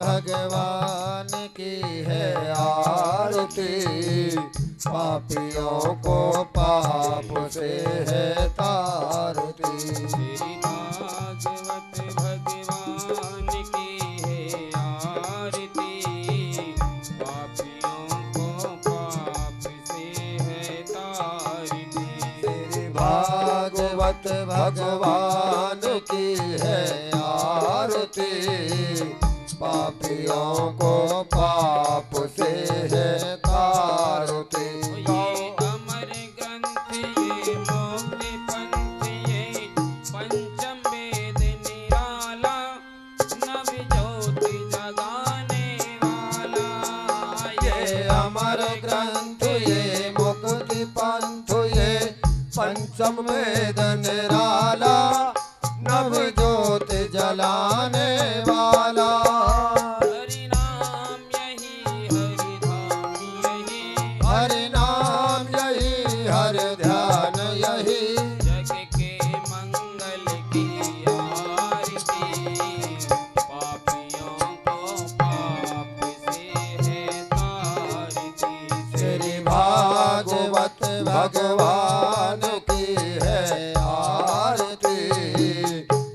भगवान की है आरती, पापियों को पाप से है तारती। श्री भागवत भगवान की है आरती, पापियों को पाप से है तारती। श्री भागवत भगवान की है आरती, पापियों को पाप से है तारती। ये अमर ग्रंथ ये मोक्ष पंथ ये पंचम वेद निराला, नव ज्योति जगाने वाला। ये अमर ग्रंथ ये मुक्ति पंथ ये पंचम वेद निराला, नव ज्योति जलाने वाला। हरि नाम यही हरि धाम यही, हरि नाम यही हरि ध्यान यही, जग के मंगल की आरती, पापियों को पाप से है तारती। श्री भागवत भगवान की है आरती,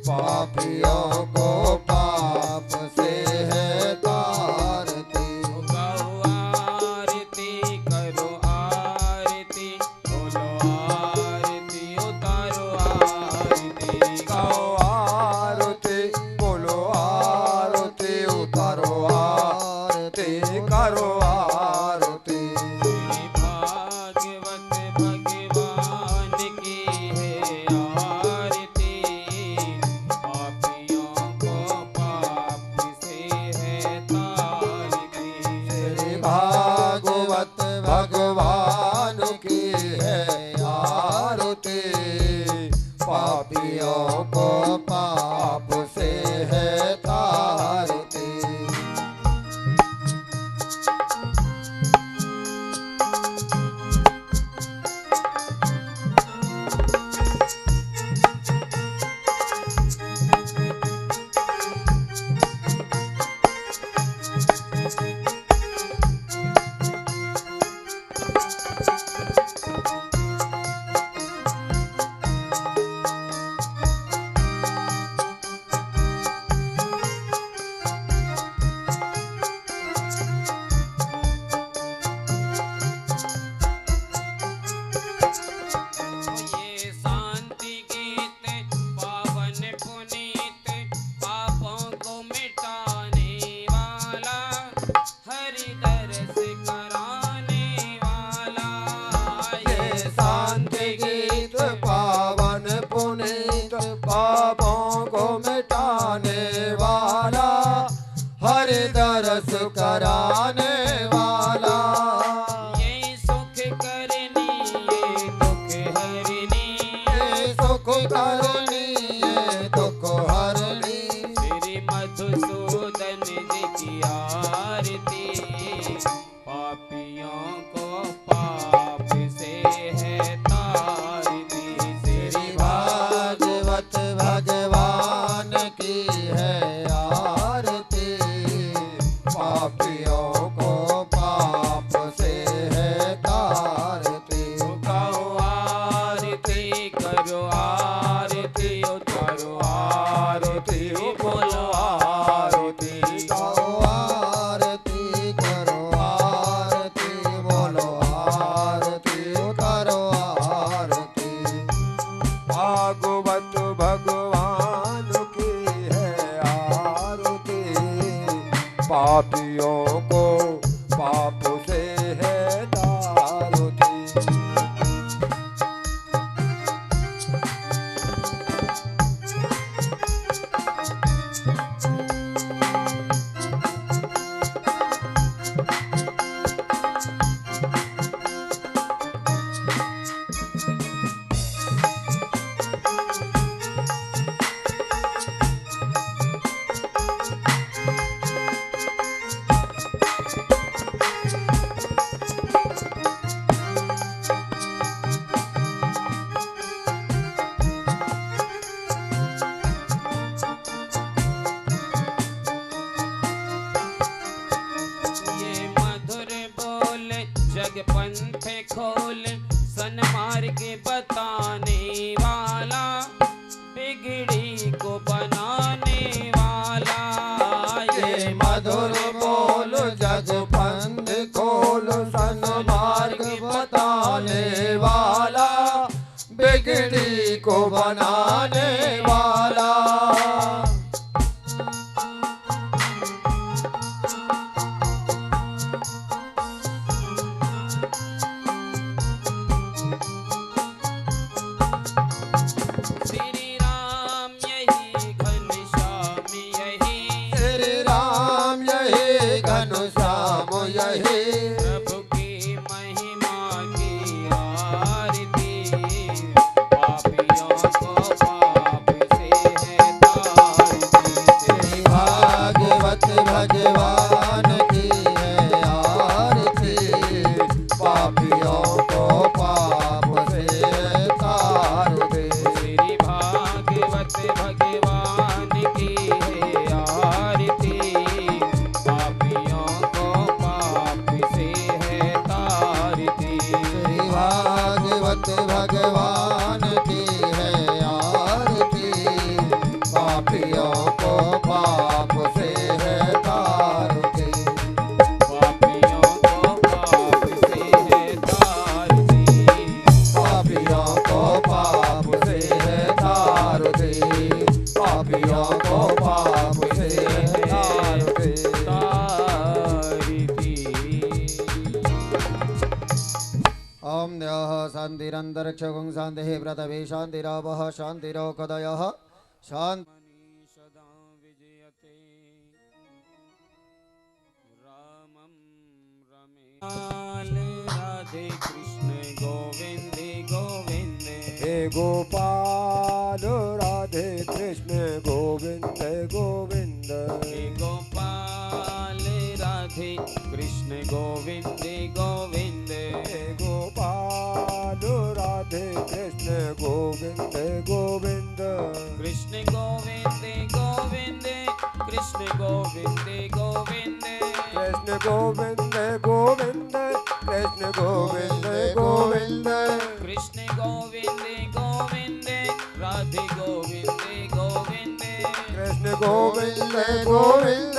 पापियों को पाप से है तारती। गाओ आरती करो आरती, बोलो आरती उतारो आरती। गाओ आरती बोलो आरती उतारो आरती करो आरती। श्री भागवत भगवान की है आरती, पापियों को पाप से है तारती। श्री भागवत भगवान की है आरती, पापियों को पाप से है तारती। ये शांति गीत पावन पुनीत, पापों को मिटाने वाला, हरि दर्श कराने वाला। ये शांति गीत पावन पुनीत, पापों को मिटाने वाला, हरि दरस कराने वाला। ये सुख करनी ये दुख हरनी, ये सुख करनी ये दुख हरनी। श्री मधुसूदन जी की आरती, पापियों को पाप से है तारती। श्री भागवत भगवान की है आरती, पापियों को पाप से है तारती। गाओ आरती करो आरती उतारो आरती, बोलो आरती। गाओ आरती करो आरती बोलो आरती करो आरती। भागवत भगवान की है आरती, पापियों को पाप से है तारती। भगवान की है आरती, पापियों को पाप से तारती। श्री भागवत भगवान की है आरती, पापियों को पाप से है तारती। श्री भागवत भगवान की है आरती, पापियों को पाप से है तारती। पापियों को पाप से है तारती। पापियों को पाप से है तारती, पापियों को पाप से है तारती। ओम न्यः शान्तिरन्तरिक्षगुं शान्तिः पृथिवी शान्तिरापः शान्तिरोकदयः शान्ति। सदा विजयते रामं रमे। राधे कृष्ण गोविंद गोविंद। हे गोपाल राधे कृष्ण गोविंद गोविंद। हे गोपाल राधे कृष्ण गोविंद गोविंद। हे गोपाल राधे कृष्ण गोविंद गोविंद। कृष्ण गोविंद गोविंद। कृष्ण गोविंद गोविंद। कृष्ण गोविंद गोविंद। कृष्ण गोविंद गोविंद। कृष्ण गोविंद गोविंद। राधे गोविंद गोविंद। कृष्ण गोविंद गोविंद।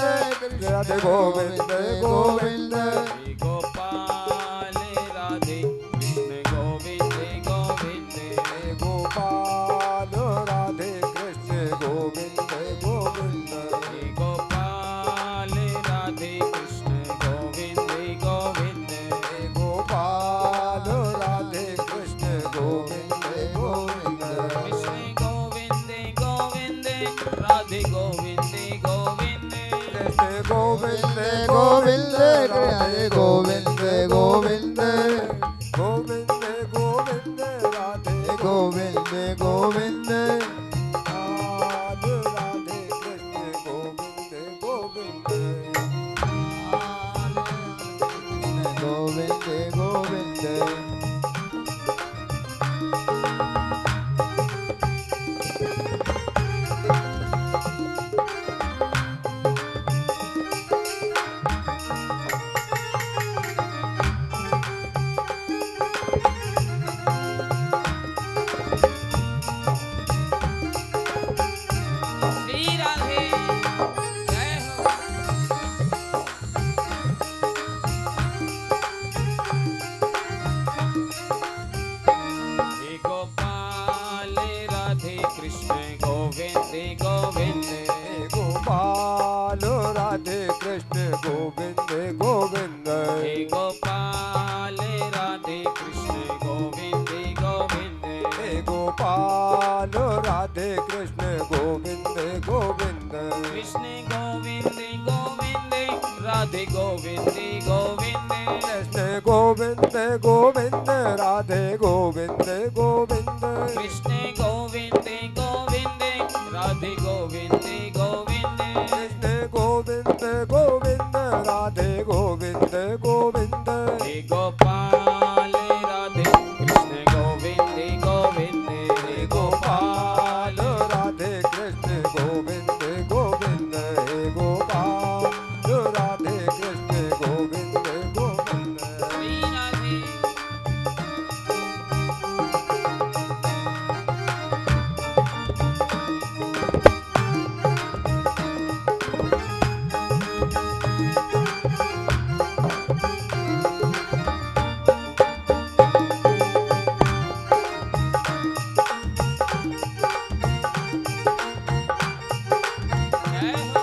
राधे गोविंद गोविंद। हे गोपाल राधे कृष्ण गोविंद गोविंद। हे गोपाल राधे कृष्ण गोविंद गोविंद। हे गोपाल राधे कृष्ण गोविंद गोविंद। हे गोपाल राधे कृष्ण गोविंद गोविंद। कृष्ण गोविंद गोविंद। राधे गोविंद गोविंद। कृष्ण गोविंद गोविंद। राधे गोविंद गोविंद। गोविंद गोविंद राधे गोविंद गोविंद। राधे राधे कृष्ण गोविंद गोविंद। कृष्ण गोविंद गोविंद। श्री राधे जय हो। हे गोपाल राधे कृष्ण गोविंद गोविंद। हे गोपाल राधे कृष्ण गोविंद गोविंद। हे गोपाल राधे कृष्ण गोविंद गोविंद। हे गोपाल राधे कृष्ण गोविंद गोविंद। कृष्ण गोविंद गोविंद। राधे गोविंद गोविंद। कृष्ण गोविंद गोविंद। राधे गोविंद गोविंद। कृष्ण गोविंद गोविंद। राधे गोविंद गोविंद। कृष्ण गोविंद गोविंद। राधे गोविंद गोविंद। हे गोपाल राधे कृष्ण गोविंद गोविंद। हे गोपाल राधे कृष्ण गोविंद गोविंद। हे गोपाल राधे कृष्ण गोविंद गोविंद। श्री राधे जय हो।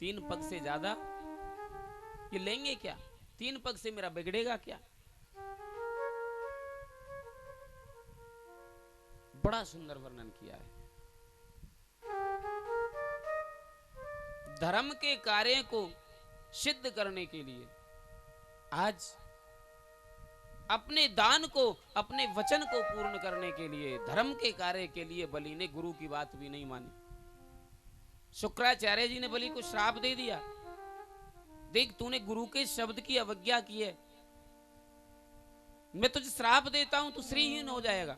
3 पग से ज्यादा ये लेंगे क्या? 3 पग से मेरा बिगड़ेगा क्या? बड़ा सुंदर वर्णन किया है। धर्म के कार्य को सिद्ध करने के लिए आज अपने दान को, अपने वचन को पूर्ण करने के लिए, धर्म के कार्य के लिए बलि ने गुरु की बात भी नहीं मानी। शुक्राचार्य जी ने बलि को श्राप दे दिया, देख तूने गुरु के शब्द की अवज्ञा की है, मैं तुझे श्राप देता हूं, तू श्रीहीन हो जाएगा।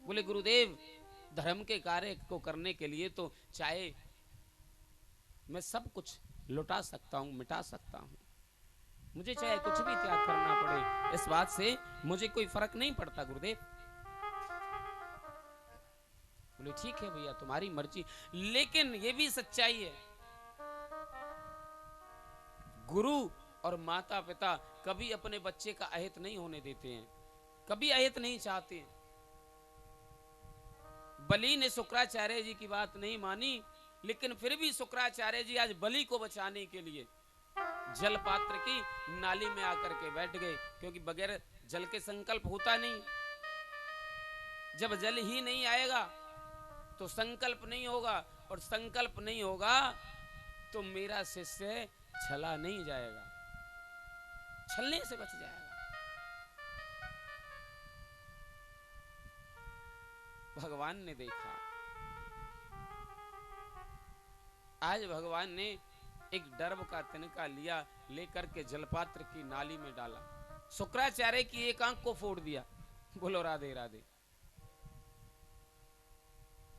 बोले गुरुदेव, धर्म के कार्य को करने के लिए तो चाहे मैं सब कुछ लुटा सकता हूं, मिटा सकता हूं, मुझे चाहे कुछ भी त्याग करना पड़े, इस बात से मुझे कोई फर्क नहीं पड़ता गुरुदेव। बोले ठीक है भैया, तुम्हारी मर्जी, लेकिन ये भी सच्चाई है, गुरु और माता पिता कभी अपने बच्चे का अहित नहीं होने देते हैं, कभी अहित नहीं चाहते हैं। बलि ने शुक्राचार्य जी की बात नहीं मानी, लेकिन फिर भी शुक्राचार्य जी आज बलि को बचाने के लिए जल पात्र की नाली में आकर के बैठ गए, क्योंकि बगैर जल के संकल्प होता नहीं। जब जल ही नहीं आएगा तो संकल्प नहीं होगा, और संकल्प नहीं होगा तो मेरा शिष्य छला नहीं जाएगा, छलने से बच जाएगा। भगवान ने देखा, आज भगवान ने एक डर्ब का तिनका लिया, लेकर के जलपात्र की नाली में डाला, शुक्राचार्य की एक आंख को फोड़ दिया। बोलो राधे राधे।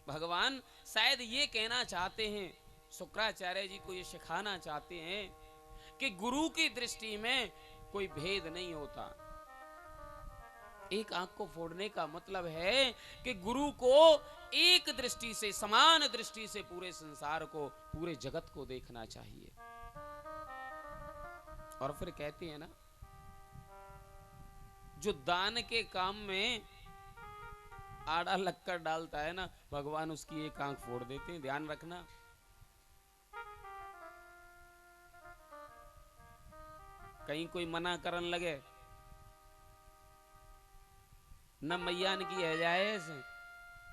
भगवान शायद ये कहना चाहते हैं, शुक्राचार्य जी को ये सिखाना चाहते हैं कि गुरु की दृष्टि में कोई भेद नहीं होता। एक आंख को फोड़ने का मतलब है कि गुरु को एक दृष्टि से, समान दृष्टि से पूरे संसार को, पूरे जगत को देखना चाहिए। और फिर कहते हैं ना, जो दान के काम में आड़ा लक्कर डालता है ना, भगवान उसकी एक आंख फोड़ देते हैं, ध्यान रखना। कहीं कोई मना करन लगे, न मैया ने की है जाए ऐसे,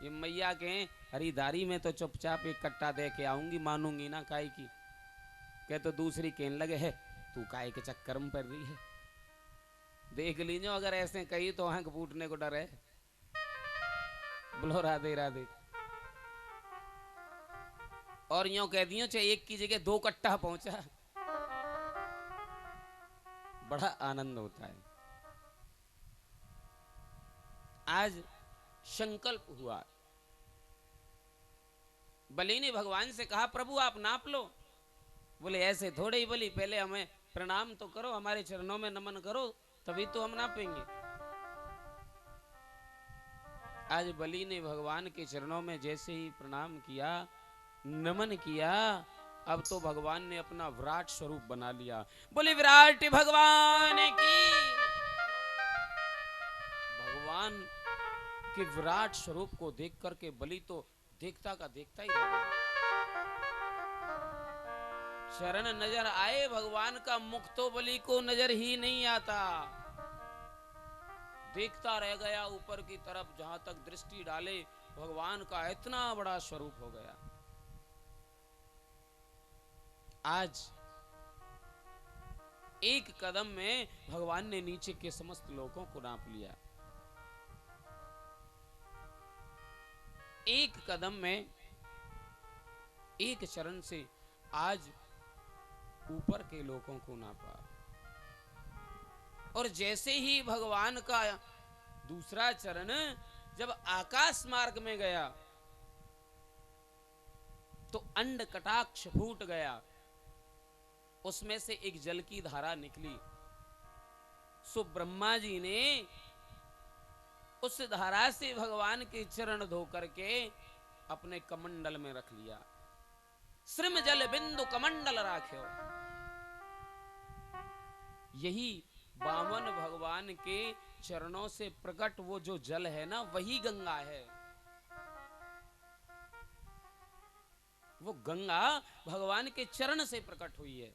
ये मैया के हरिदारी में तो चुपचाप एक कट्टा दे के आऊंगी, मानूंगी ना काय की। कह तो दूसरी कहने लगे है, तू काय के चक्कर में पड़ रही है, देख लीजिए अगर ऐसे कही तो आंख फूटने को डर है। बोलो राधे राधे। और यूं कह दियो चाहे एक की जगह 2 कट्टा पहुंचा, बड़ा आनंद होता है। आज संकल्प हुआ, बलि ने भगवान से कहा प्रभु आप नाप लो। बोले ऐसे थोड़े ही बलि, पहले हमें प्रणाम तो करो, हमारे चरणों में नमन करो, तभी तो हम नापेंगे। आज बलि ने भगवान के चरणों में जैसे ही प्रणाम किया, नमन किया, अब तो भगवान ने अपना विराट स्वरूप बना लिया। बोले विराट भगवान की। भगवान के विराट स्वरूप को देख करके बलि तो देखता का देखता ही रह गया। शरण नजर आए भगवान का, मुख तो बलि को नजर ही नहीं आता, देखता रह गया ऊपर की तरफ, जहां तक दृष्टि डाले भगवान का इतना बड़ा स्वरूप हो गया। आज एक कदम में भगवान ने नीचे के समस्त लोगों को नाप लिया, एक कदम में, एक चरण से आज ऊपर के लोगों को नापा। और जैसे ही भगवान का दूसरा चरण जब आकाश मार्ग में गया तो अंड कटाक्ष फूट गया, उसमें से एक जल की धारा निकली। सो ब्रह्मा जी ने उस धारा से भगवान के चरण धो करके अपने कमंडल में रख लिया। श्रीम जल बिंदु कमंडल राख्यो। यही बामन भगवान के चरणों से प्रकट वो जो जल है ना, वही गंगा है, वो गंगा भगवान के चरण से प्रकट हुई है।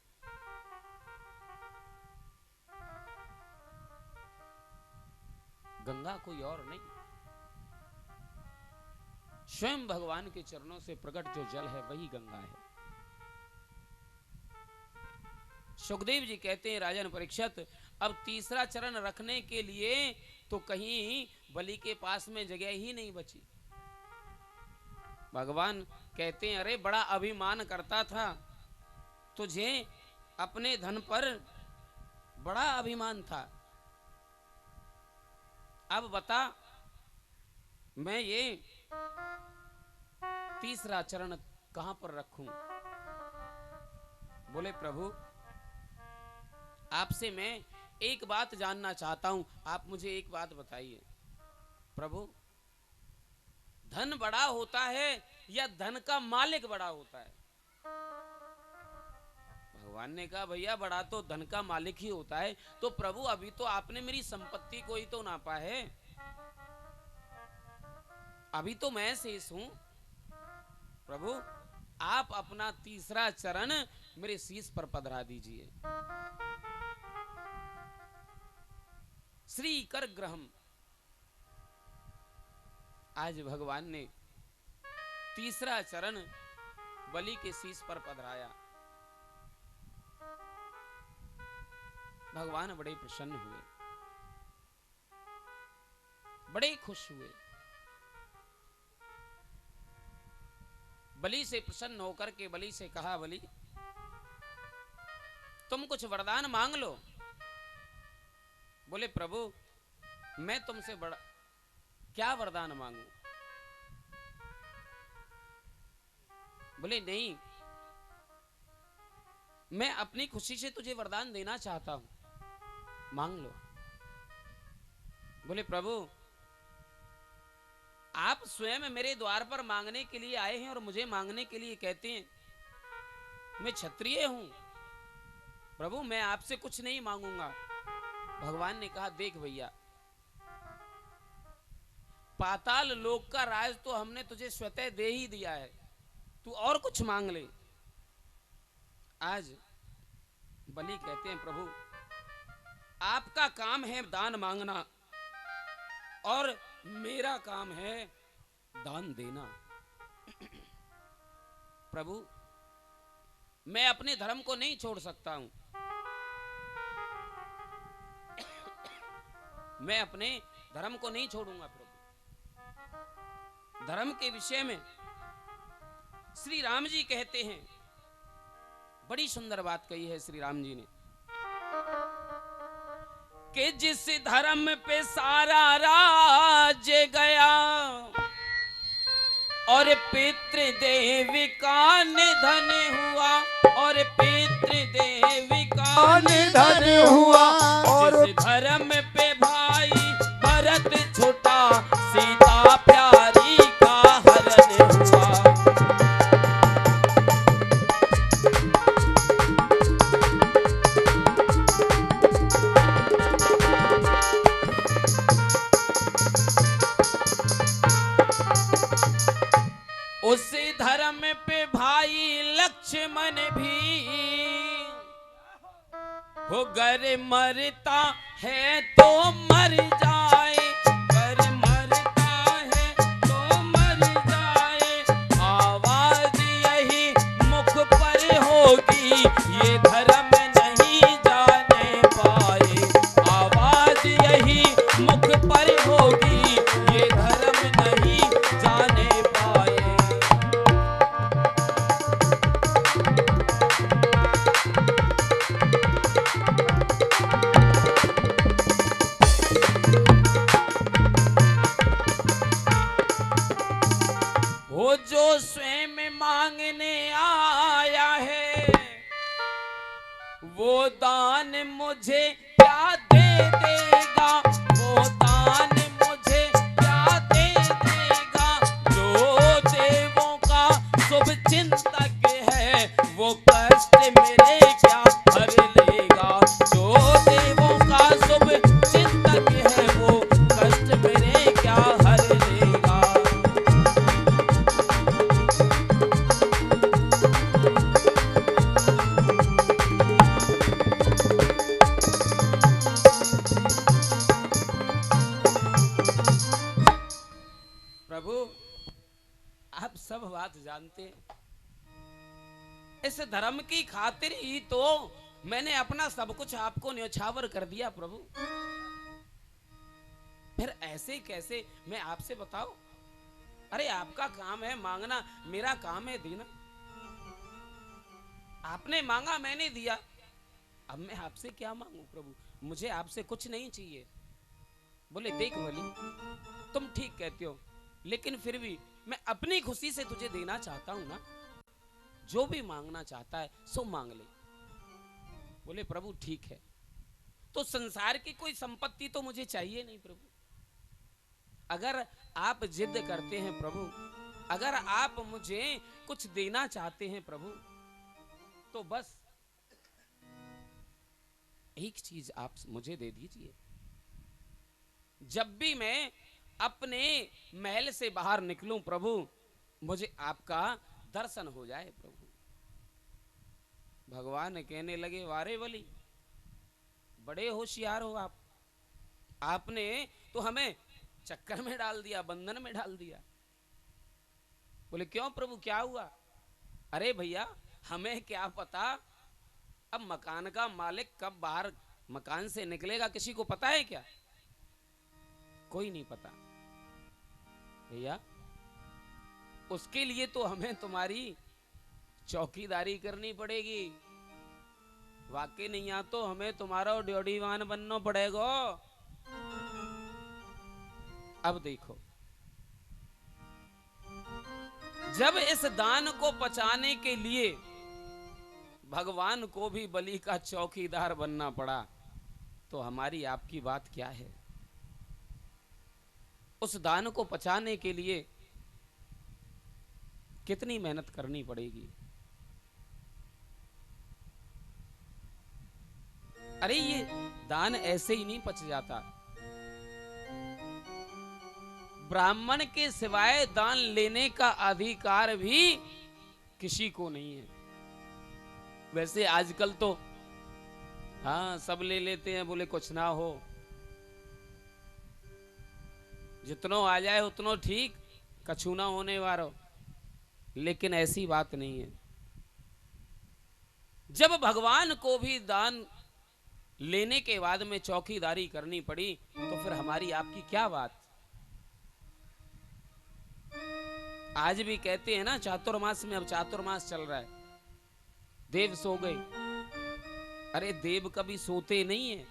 गंगा कोई और नहीं, स्वयं भगवान के चरणों से प्रकट जो जल है वही गंगा है। सुखदेव जी कहते हैं राजन परीक्षित, अब तीसरा चरण रखने के लिए तो कहीं बलि के पास में जगह ही नहीं बची। भगवान कहते हैं अरे बड़ा अभिमान करता था, तुझे अपने धन पर बड़ा अभिमान था, अब बता मैं ये तीसरा चरण कहां पर रखूं। बोले प्रभु आपसे मैं एक बात जानना चाहता हूं, आप मुझे एक बात बताइए। प्रभु धन बड़ा होता है या धन का मालिक बड़ा होता है। भगवान ने कहा भैया बड़ा तो धन का मालिक ही होता है। तो प्रभु अभी तो आपने मेरी संपत्ति को ही तो नापा है, अभी तो मैं शेष हूं। प्रभु आप अपना तीसरा चरण मेरे शीश पर पधरा दीजिए। श्री कर ग्रहम, आज भगवान ने तीसरा चरण बलि के शीश पर पधराया। भगवान बड़े प्रसन्न हुए, बड़े खुश हुए। बलि से प्रसन्न होकर के बलि से कहा बलि तुम कुछ वरदान मांग लो। बोले प्रभु मैं तुमसे बड़ा क्या वरदान मांगू। बोले नहीं मैं अपनी खुशी से तुझे वरदान देना चाहता हूं, मांग लो। बोले प्रभु आप स्वयं मेरे द्वार पर मांगने के लिए आए हैं और मुझे मांगने के लिए कहते हैं। मैं क्षत्रिय हूं प्रभु, मैं आपसे कुछ नहीं मांगूंगा। भगवान ने कहा देख भैया पाताल लोक का राज तो हमने तुझे स्वतः दे ही दिया है, तू और कुछ मांग ले। आज बलि कहते हैं प्रभु आपका काम है दान मांगना और मेरा काम है दान देना। प्रभु मैं अपने धर्म को नहीं छोड़ सकता हूं, मैं अपने धर्म को नहीं छोड़ूंगा। प्रभु धर्म के विषय में श्री राम जी कहते हैं, बड़ी सुंदर बात कही है श्री राम जी ने कि जिस धर्म पे सारा राज्य गया और पितृदेव का निधन हुआ, और पितृदेव का निधन हुआ, और जिस धर्म पे भाई भरत छुटा सीता प्यारी का हरण हुआ। उस धर्म पे भाई लक्ष्मण भी हो गर मरता है तो मर जाए, गर मरता है तो मर जाए। आवाज यही मुख पर होगी ये धर्म नहीं जाने पाए, आवाज यही मुख पर होगी ये धर्म नहीं जाने पाए। वो जो स्वयं मांगने आया है वो दान मुझे क्या दे देगा, वो दान मुझे क्या दे देगा। जो देवों का शुभ चिंतक है वो कष्ट मेरे क्या हर लेगा, जो देवों का शुभ चिंतक है वो कष्ट मेरे क्या हर लेगा। जानते हैं, इस धर्म की खातिर ही तो मैंने अपना सब कुछ आपको न्यौछावर कर दिया प्रभु। फिर ऐसे कैसे मैं आपसे बताओ? अरे आपका काम है मांगना, मेरा काम है देना। आपने मांगा, मैंने दिया, अब मैं आपसे क्या मांगू प्रभु? मुझे आपसे कुछ नहीं चाहिए। बोले देख वली, तुम ठीक कहते हो, लेकिन फिर भी मैं अपनी खुशी से तुझे देना चाहता हूं ना। जो भी मांगना चाहता है सो मांग ले। बोले प्रभु ठीक है, तो संसार की कोई संपत्ति तो मुझे चाहिए नहीं प्रभु। अगर आप जिद करते हैं प्रभु, अगर आप मुझे कुछ देना चाहते हैं प्रभु, तो बस एक चीज आप मुझे दे दीजिए। जब भी मैं अपने महल से बाहर निकलूं प्रभु, मुझे आपका दर्शन हो जाए प्रभु। भगवान कहने लगे वारे वली, बड़े होशियार हो आप। आपने तो हमें चक्कर में डाल दिया, बंधन में डाल दिया। बोले क्यों प्रभु, क्या हुआ? अरे भैया, हमें क्या पता अब मकान का मालिक कब बाहर मकान से निकलेगा, किसी को पता है क्या? कोई नहीं पता। भैया, उसके लिए तो हमें तुम्हारी चौकीदारी करनी पड़ेगी। वाकई नहीं आ तो हमें तुम्हारा ड्योढ़ीवान बनना पड़ेगा। अब देखो, जब इस दान को पचाने के लिए भगवान को भी बलि का चौकीदार बनना पड़ा, तो हमारी आपकी बात क्या है? उस दान को पचाने के लिए कितनी मेहनत करनी पड़ेगी? अरे ये दान ऐसे ही नहीं पच जाता। ब्राह्मण के सिवाय दान लेने का अधिकार भी किसी को नहीं है। वैसे आजकल तो हाँ सब ले लेते हैं, बोले कुछ ना हो, जितनो आ जाए उतनो ठीक, कछु ना होने वालो। लेकिन ऐसी बात नहीं है। जब भगवान को भी दान लेने के बाद में चौकीदारी करनी पड़ी, तो फिर हमारी आपकी क्या बात? आज भी कहते हैं ना चातुर्मास में, अब चातुर्मास चल रहा है, देव सो गए। अरे देव कभी सोते नहीं है।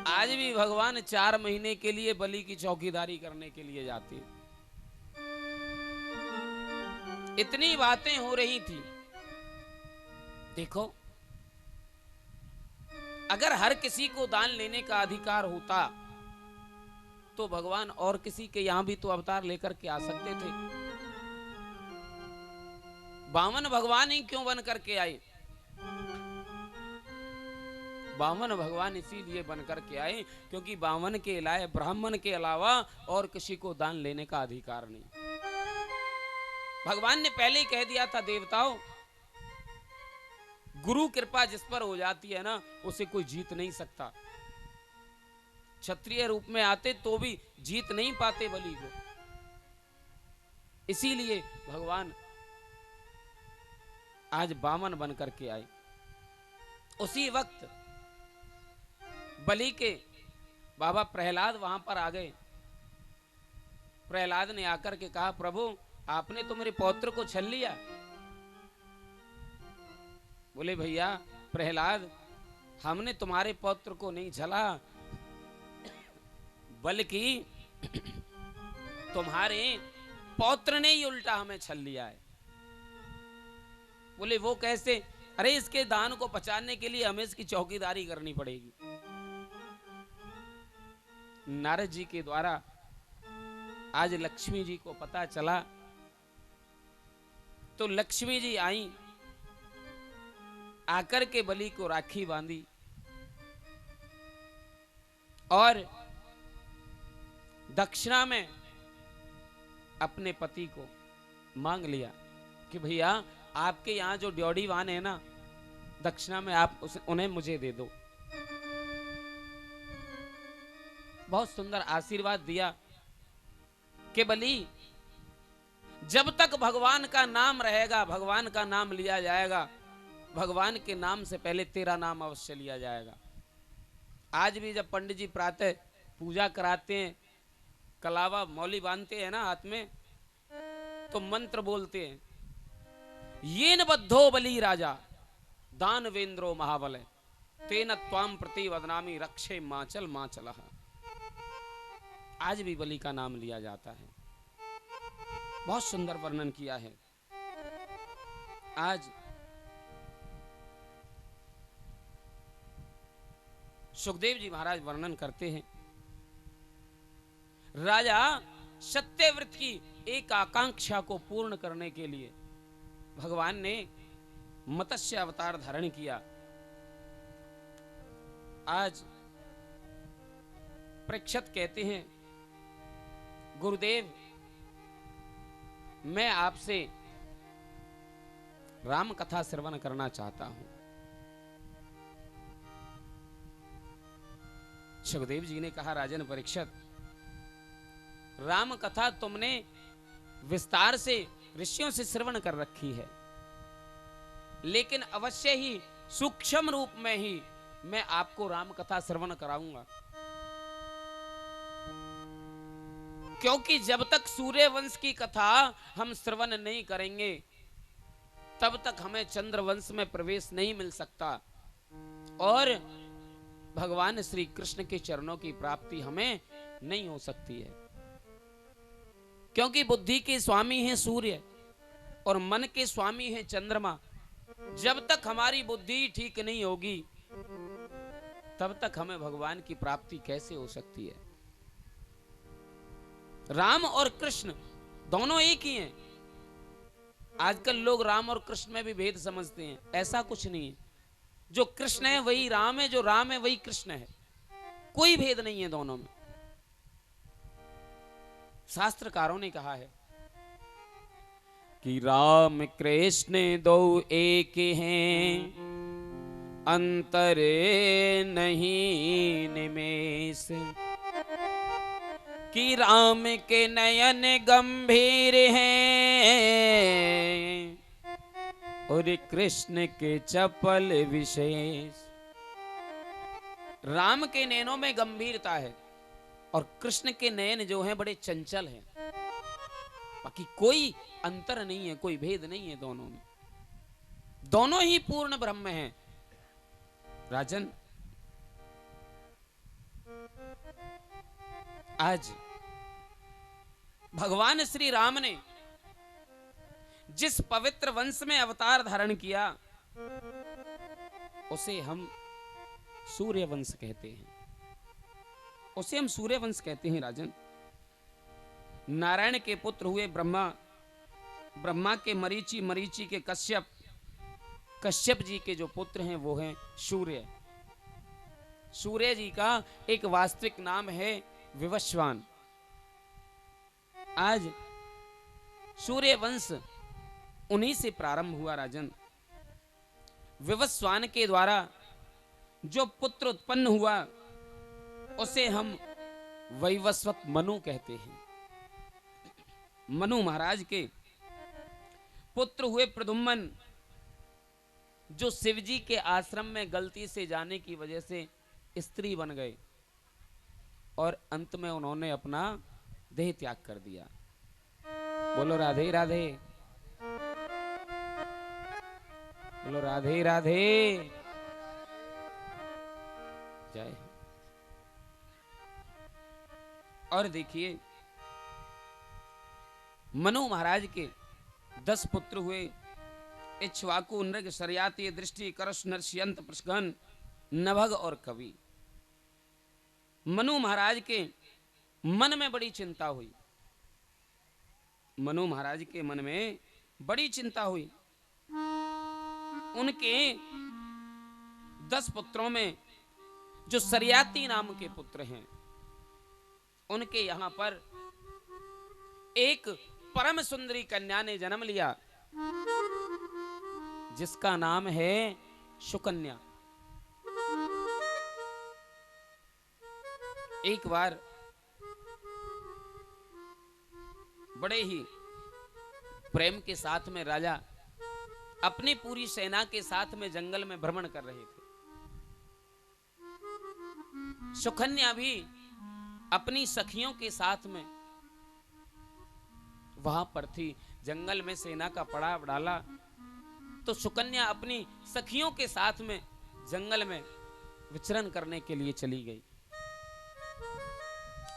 आज भी भगवान 4 महीने के लिए बलि की चौकीदारी करने के लिए जाते हैं। इतनी बातें हो रही थी। देखो, अगर हर किसी को दान लेने का अधिकार होता तो भगवान और किसी के यहां भी तो अवतार लेकर के आ सकते थे। वामन भगवान ही क्यों बन करके आए? वामन भगवान इसीलिए बन करके आए क्योंकि वामन के अलावा, ब्राह्मण के अलावा और किसी को दान लेने का अधिकार नहीं। भगवान ने पहले ही कह दिया था, देवताओं, गुरु कृपा जिस पर हो जाती है ना, उसे कोई जीत नहीं सकता। क्षत्रिय रूप में आते तो भी जीत नहीं पाते बलि को। इसीलिए भगवान आज वामन बन करके आए। उसी वक्त बलि के बाबा प्रहलाद वहां पर आ गए। प्रहलाद ने आकर के कहा, प्रभु आपने तो मेरे पौत्र को छल लिया। बोले भैया प्रहलाद, हमने तुम्हारे पौत्र को नहीं छला, बल्कि तुम्हारे पौत्र ने ही उल्टा हमें छल लिया है। बोले वो कैसे? अरे इसके दान को पचाने के लिए हमें इसकी चौकीदारी करनी पड़ेगी। नारद जी के द्वारा आज लक्ष्मी जी को पता चला, तो लक्ष्मी जी आई, आकर के बलि को राखी बांधी और दक्षिणा में अपने पति को मांग लिया कि भैया आपके यहां जो ड्योढ़ीवान है ना, दक्षिणा में आप उन्हें मुझे दे दो। बहुत सुंदर आशीर्वाद दिया कि बलि जब तक भगवान का नाम रहेगा, भगवान का नाम लिया जाएगा, भगवान के नाम से पहले तेरा नाम अवश्य लिया जाएगा। आज भी जब पंडित जी प्रातः पूजा कराते हैं, कलावा मौली बांधते हैं ना हाथ में, तो मंत्र बोलते हैं, येन बद्धो बली राजा दानवेंद्रो महाबल तेन त्वाम प्रति वदनामी रक्षे माचल माचलः। आज भी बलि का नाम लिया जाता है। बहुत सुंदर वर्णन किया है। आज सुखदेव जी महाराज वर्णन करते हैं, राजा सत्यव्रत की एक आकांक्षा को पूर्ण करने के लिए भगवान ने मत्स्य अवतार धारण किया। आज परीक्षित कहते हैं, गुरुदेव मैं आपसे राम कथा श्रवण करना चाहता हूं। सुखदेव जी ने कहा, राजन परीक्षित, राम कथा तुमने विस्तार से ऋषियों से श्रवण कर रखी है, लेकिन अवश्य ही सूक्ष्म रूप में ही मैं आपको राम कथा श्रवण कराऊंगा। क्योंकि जब तक सूर्य वंश की कथा हम श्रवण नहीं करेंगे, तब तक हमें चंद्रवंश में प्रवेश नहीं मिल सकता और भगवान श्री कृष्ण के चरणों की प्राप्ति हमें नहीं हो सकती है। क्योंकि बुद्धि के स्वामी हैं सूर्य और मन के स्वामी हैं चंद्रमा। जब तक हमारी बुद्धि ठीक नहीं होगी, तब तक हमें भगवान की प्राप्ति कैसे हो सकती है। राम और कृष्ण दोनों एक ही हैं। आजकल लोग राम और कृष्ण में भी भेद समझते हैं, ऐसा कुछ नहीं है। जो कृष्ण है वही राम है, जो राम है वही कृष्ण है, कोई भेद नहीं है दोनों में। शास्त्रकारों ने कहा है कि राम कृष्ण दो एक हैं, अंतरे नहीं निमेष। कि राम के नयन गंभीर हैं और कृष्ण के चपल विशेष। राम के नैनों में गंभीरता है और कृष्ण के नयन जो हैं बड़े चंचल हैं। बाकी कोई अंतर नहीं है, कोई भेद नहीं है दोनों में, दोनों ही पूर्ण ब्रह्म हैं। राजन, आज भगवान श्री राम ने जिस पवित्र वंश में अवतार धारण किया, उसे हम सूर्य वंश कहते हैं, उसे हम सूर्य वंश कहते हैं। राजन, नारायण के पुत्र हुए ब्रह्मा, ब्रह्मा के मरीचि, मरीचि के कश्यप, कश्यप जी के जो पुत्र हैं वो हैं सूर्य। सूर्य जी का एक वास्तविक नाम है विवस्वान। आज सूर्य वंश उन्हीं से प्रारंभ हुआ। राजन, विवस्वान के द्वारा जो पुत्र उत्पन्न हुआ उसे हम वैवस्वत मनु कहते हैं। मनु महाराज के पुत्र हुए प्रद्युम्न, जो शिवजी के आश्रम में गलती से जाने की वजह से स्त्री बन गए और अंत में उन्होंने अपना देह त्याग कर दिया। बोलो राधे राधे, बोलो राधे राधे, जय। और देखिए, मनु महाराज के 10 पुत्र हुए, इक्ष्वाकु, नृग, शर्याति, दृष्टि, करश, नरसियंत, प्रशगन, नभग और कवि। मनु महाराज के मन में बड़ी चिंता हुई, मनु महाराज के मन में बड़ी चिंता हुई। उनके 10 पुत्रों में जो शर्याति नाम के पुत्र हैं, उनके यहां पर एक परम सुंदरी कन्या ने जन्म लिया, जिसका नाम है सुकन्या। एक बार बड़े ही प्रेम के साथ में राजा अपनी पूरी सेना के साथ में जंगल में भ्रमण कर रहे थे। सुकन्या भी अपनी सखियों के साथ में वहां पर थी। जंगल में सेना का पड़ाव डाला तो सुकन्या अपनी सखियों के साथ में जंगल में विचरण करने के लिए चली गई।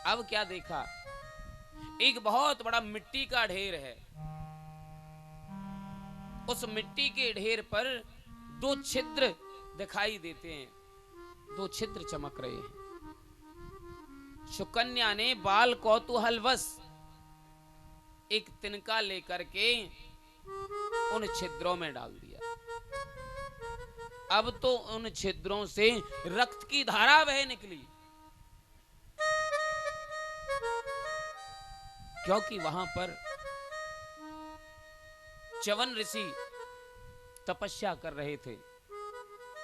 अब क्या देखा, एक बहुत बड़ा मिट्टी का ढेर है। उस मिट्टी के ढेर पर दो छिद्र दिखाई देते हैं, दो छिद्र चमक रहे हैं। सुकन्या ने बाल कौतूहलवश एक तिनका लेकर के उन छिद्रों में डाल दिया। अब तो उन छिद्रों से रक्त की धारा बह निकली, क्योंकि वहां पर च्यवन ऋषि तपस्या कर रहे थे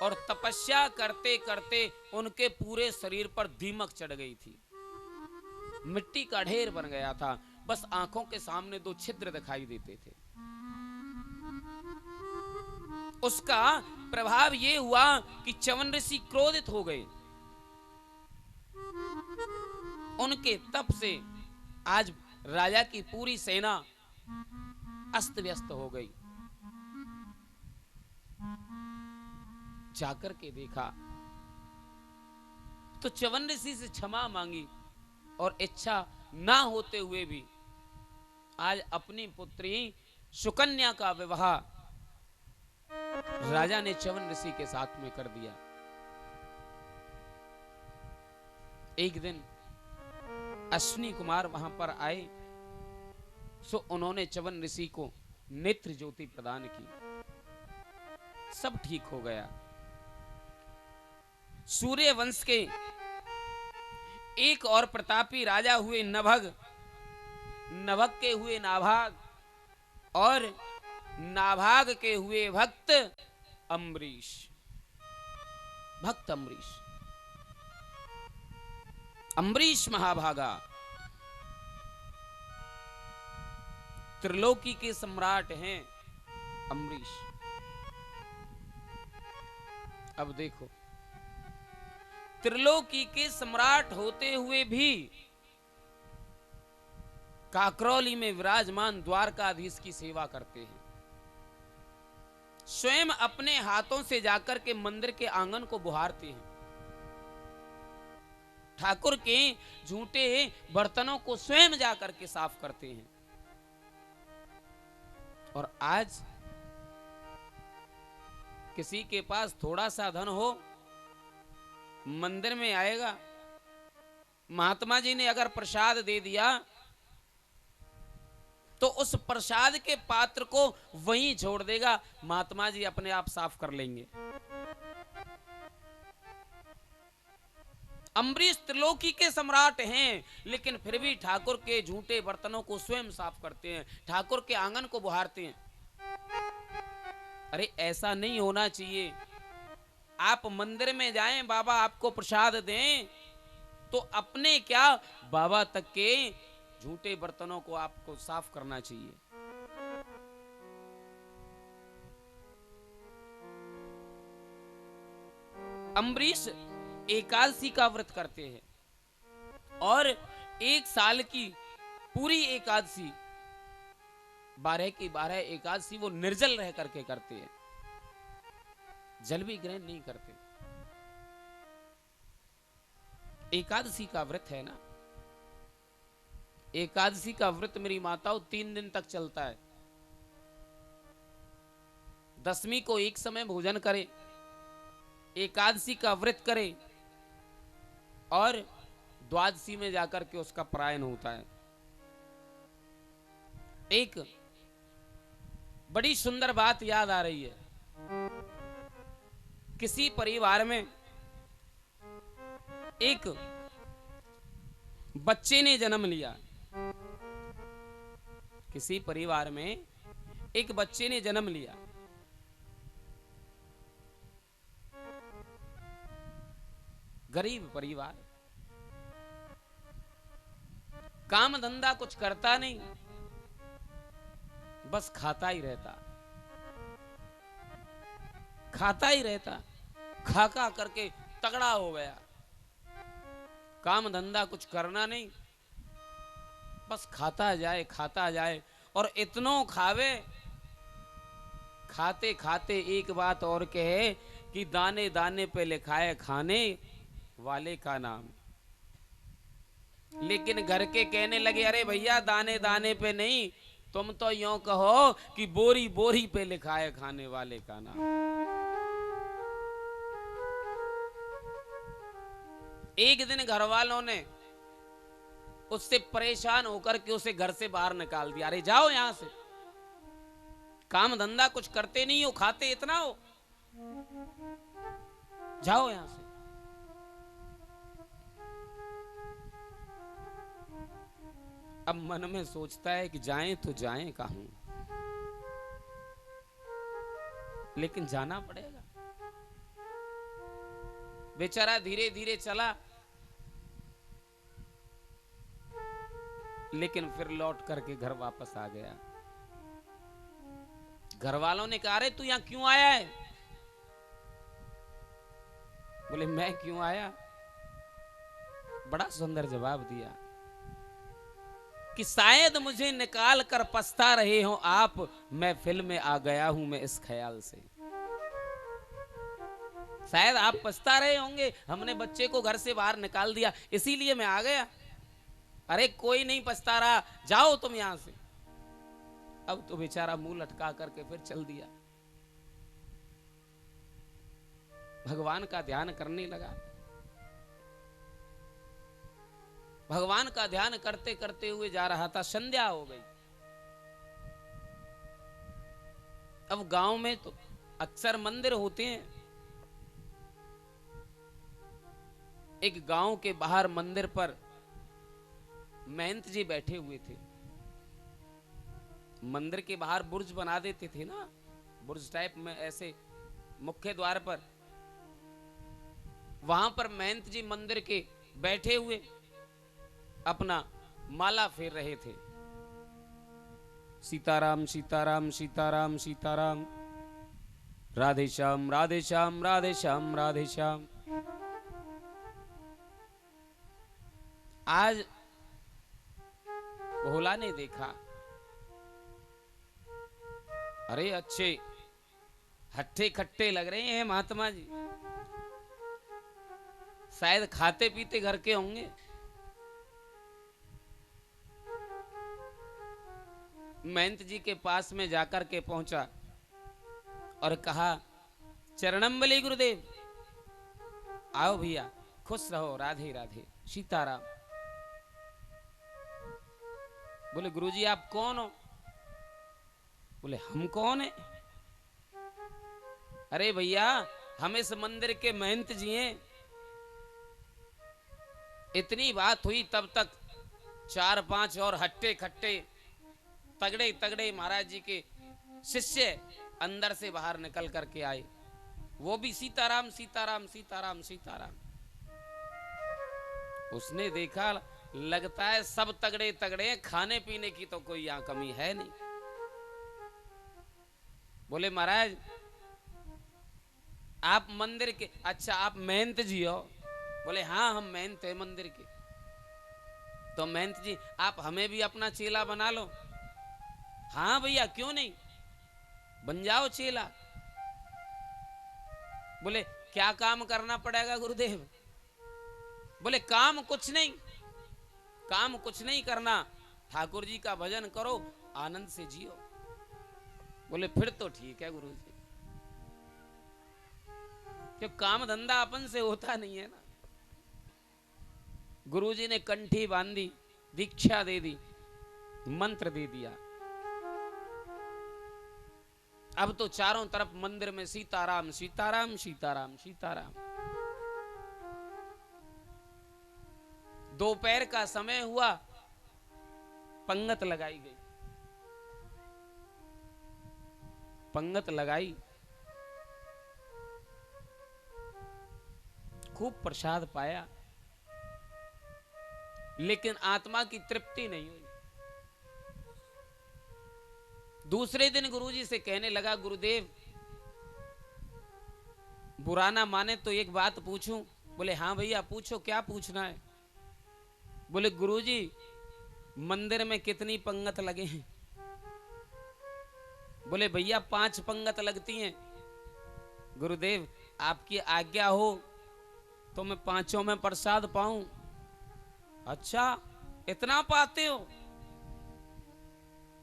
और तपस्या करते करते उनके पूरे शरीर पर दीमक चढ़ गई थी। मिट्टी का ढेर बन गया था, बस आंखों के सामने दो छिद्र दिखाई देते थे। उसका प्रभाव यह हुआ कि च्यवन ऋषि क्रोधित हो गए। उनके तप से आज राजा की पूरी सेना अस्त व्यस्त हो गई। जाकर के देखा तो च्यवन ऋषि से क्षमा मांगी और इच्छा ना होते हुए भी आज अपनी पुत्री सुकन्या का विवाह राजा ने च्यवन ऋषि के साथ में कर दिया। एक दिन अश्विनी कुमार वहां पर आए, सो उन्होंने च्यवन ऋषि को नेत्र ज्योति प्रदान की। सब ठीक हो गया। सूर्य वंश के एक और प्रतापी राजा हुए नभग, नभग के हुए नाभाग और नाभाग के हुए भक्त अम्बरीश। भक्त अम्बरीश, अम्बरीश महाभागा त्रिलोकी के सम्राट हैं अम्बरीश। अब देखो, त्रिलोकी के सम्राट होते हुए भी काकरौली में विराजमान द्वारकाधीश की सेवा करते हैं। स्वयं अपने हाथों से जाकर के मंदिर के आंगन को बुहारते हैं। ठाकुर के झूठे बर्तनों को स्वयं जाकर के साफ करते हैं। और आज किसी के पास थोड़ा सा धन हो, मंदिर में आएगा, महात्मा जी ने अगर प्रसाद दे दिया तो उस प्रसाद के पात्र को वहीं छोड़ देगा, महात्मा जी अपने आप साफ कर लेंगे। अम्बरीश त्रिलोकी के सम्राट हैं, लेकिन फिर भी ठाकुर के झूठे बर्तनों को स्वयं साफ करते हैं, ठाकुर के आंगन को बुहारते हैं। अरे ऐसा नहीं होना चाहिए। आप मंदिर में जाएं, बाबा आपको प्रसाद दें, तो अपने क्या बाबा तक के झूठे बर्तनों को आपको साफ करना चाहिए। अम्बरीश एकादशी का व्रत करते हैं और एक साल की पूरी एकादशी, 12 की 12 एकादशी वो निर्जल रह करके करते हैं, जल भी ग्रहण नहीं करते। एकादशी का व्रत है ना, एकादशी का व्रत मेरी माताओं 3 दिन तक चलता है। दशमी को एक समय भोजन करे, एकादशी का व्रत करे और द्वादशी में जाकर के उसका परायण होता है। एक बड़ी सुंदर बात याद आ रही है। किसी परिवार में एक बच्चे ने जन्म लिया। किसी परिवार में एक बच्चे ने जन्म लिया। गरीब परिवार, काम धंधा कुछ करता नहीं, बस खाता ही रहता, खाता ही रहता, खा खा करके तगड़ा हो गया। काम धंधा कुछ करना नहीं, बस खाता जाए और इतनो खावे, खाते खाते एक बात और कहे कि दाने दाने पे लिखा है खाने वाले का नाम। लेकिन घर के कहने लगे अरे भैया दाने दाने पे नहीं, तुम तो यूं कहो कि बोरी बोरी पे लिखा है खाने वाले का नाम। एक दिन घर वालों ने उससे परेशान होकर के उसे घर से बाहर निकाल दिया। अरे जाओ यहां से, काम धंधा कुछ करते नहीं हो, खाते इतना हो, जाओ यहां से। अब मन में सोचता है कि जाएं तो जाएं कहां, लेकिन जाना पड़ेगा। बेचारा धीरे धीरे चला, लेकिन फिर लौट करके घर वापस आ गया। घर वालों ने कहा अरे तू यहां क्यों आया है? बोले मैं क्यों आया? बड़ा सुंदर जवाब दिया कि शायद मुझे निकाल कर पछता रहे हो आप, मैं फिल्म में आ गया हूं मैं इस ख्याल से। शायद आप पछता रहे होंगे, हमने बच्चे को घर से बाहर निकाल दिया इसीलिए मैं आ गया। अरे कोई नहीं पछता रहा, जाओ तुम यहां से। अब तो बेचारा मुंह लटका करके फिर चल दिया, भगवान का ध्यान करने लगा। भगवान का ध्यान करते करते हुए जा रहा था, संध्या हो गई। अब गांव में तो अक्सर मंदिर होते हैं। एक गांव के बाहर मंदिर पर महंत जी बैठे हुए थे। मंदिर के बाहर बुर्ज बना देते थे ना, बुर्ज टाइप में ऐसे मुख्य द्वार पर, वहां पर महंत जी मंदिर के बैठे हुए अपना माला फेर रहे थे। सीताराम सीताराम सीताराम सीताराम, राधे श्याम राधे श्याम राधे श्याम राधे श्याम। आज भोला ने देखा, अरे अच्छे हट्टे खट्टे लग रहे हैं महात्मा जी, शायद खाते पीते घर के होंगे। महंत जी के पास में जाकर के पहुंचा और कहा चरणम बली गुरुदेव, आओ भैया खुश रहो, राधे राधे सीताराम। बोले गुरुजी आप कौन हो? बोले हम कौन है? अरे भैया हम इस मंदिर के महंत जी हैं। इतनी बात हुई तब तक 4-5 और हट्टे खट्टे तगड़े तगड़े महाराज जी के शिष्य अंदर से बाहर निकल करके आए, वो भी सीताराम सीताराम सीताराम सीताराम। उसने देखा लगता है सब तगड़े तगड़े, खाने पीने की तो कोई यहां कमी है नहीं। बोले महाराज आप मंदिर के, अच्छा आप महंत जी हो? बोले हाँ हम महंत है मंदिर के। तो महंत जी आप हमें भी अपना चेला बना लो। हाँ भैया क्यों नहीं, बन जाओ चेला। बोले क्या काम करना पड़ेगा गुरुदेव? बोले काम कुछ नहीं, काम कुछ नहीं करना, ठाकुर जी का भजन करो, आनंद से जियो। बोले फिर तो ठीक है गुरुजी, क्यों काम धंधा अपन से होता नहीं है ना। गुरुजी ने कंठी बांधी, दीक्षा दे दी, मंत्र दे दिया। अब तो चारों तरफ मंदिर में सीताराम सीताराम सीताराम सीताराम। दोपहर का समय हुआ, पंगत लगाई गई। पंगत लगाई, खूब प्रसाद पाया, लेकिन आत्मा की तृप्ति नहीं हुई। दूसरे दिन गुरुजी से कहने लगा, गुरुदेव बुरा ना माने तो एक बात पूछूं? बोले हाँ भैया पूछो, क्या पूछना है? बोले गुरुजी मंदिर में कितनी पंगत लगे हैं? बोले भैया 5 पंगत लगती हैं। गुरुदेव आपकी आज्ञा हो तो मैं 5 में प्रसाद पाऊं। अच्छा इतना पाते हो?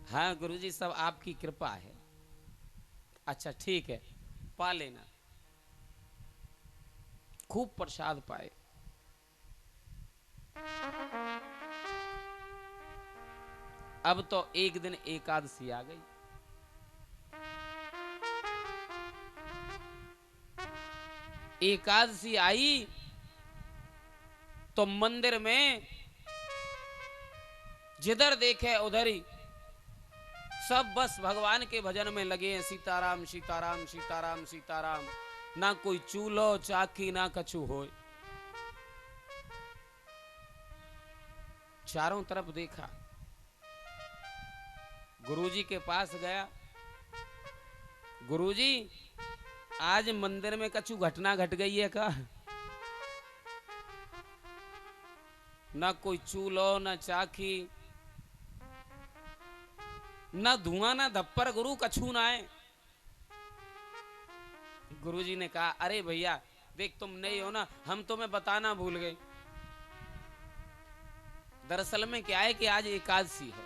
हाँ गुरुजी सब आपकी कृपा है। अच्छा ठीक है पा लेना। खूब प्रसाद पाए। अब तो एक दिन एकादशी आ गई। एकादशी आई तो मंदिर में जिधर देखे उधर ही सब बस भगवान के भजन में लगे हैं। सीताराम सीताराम सीताराम सीताराम। ना कोई चूल्हो चाकी ना कछु होए। चारों तरफ देखा। गुरुजी के पास गया। गुरुजी आज मंदिर में कछु घटना घट गई है का? ना कोई चूल्हो ना चाकी ना धुआं ना धप्पर, गुरु कछु ना है। गुरुजी ने कहा अरे भैया देख तुम नहीं हो ना, हम तुम्हें बताना भूल गए। दरअसल में क्या है कि आज एकादशी है,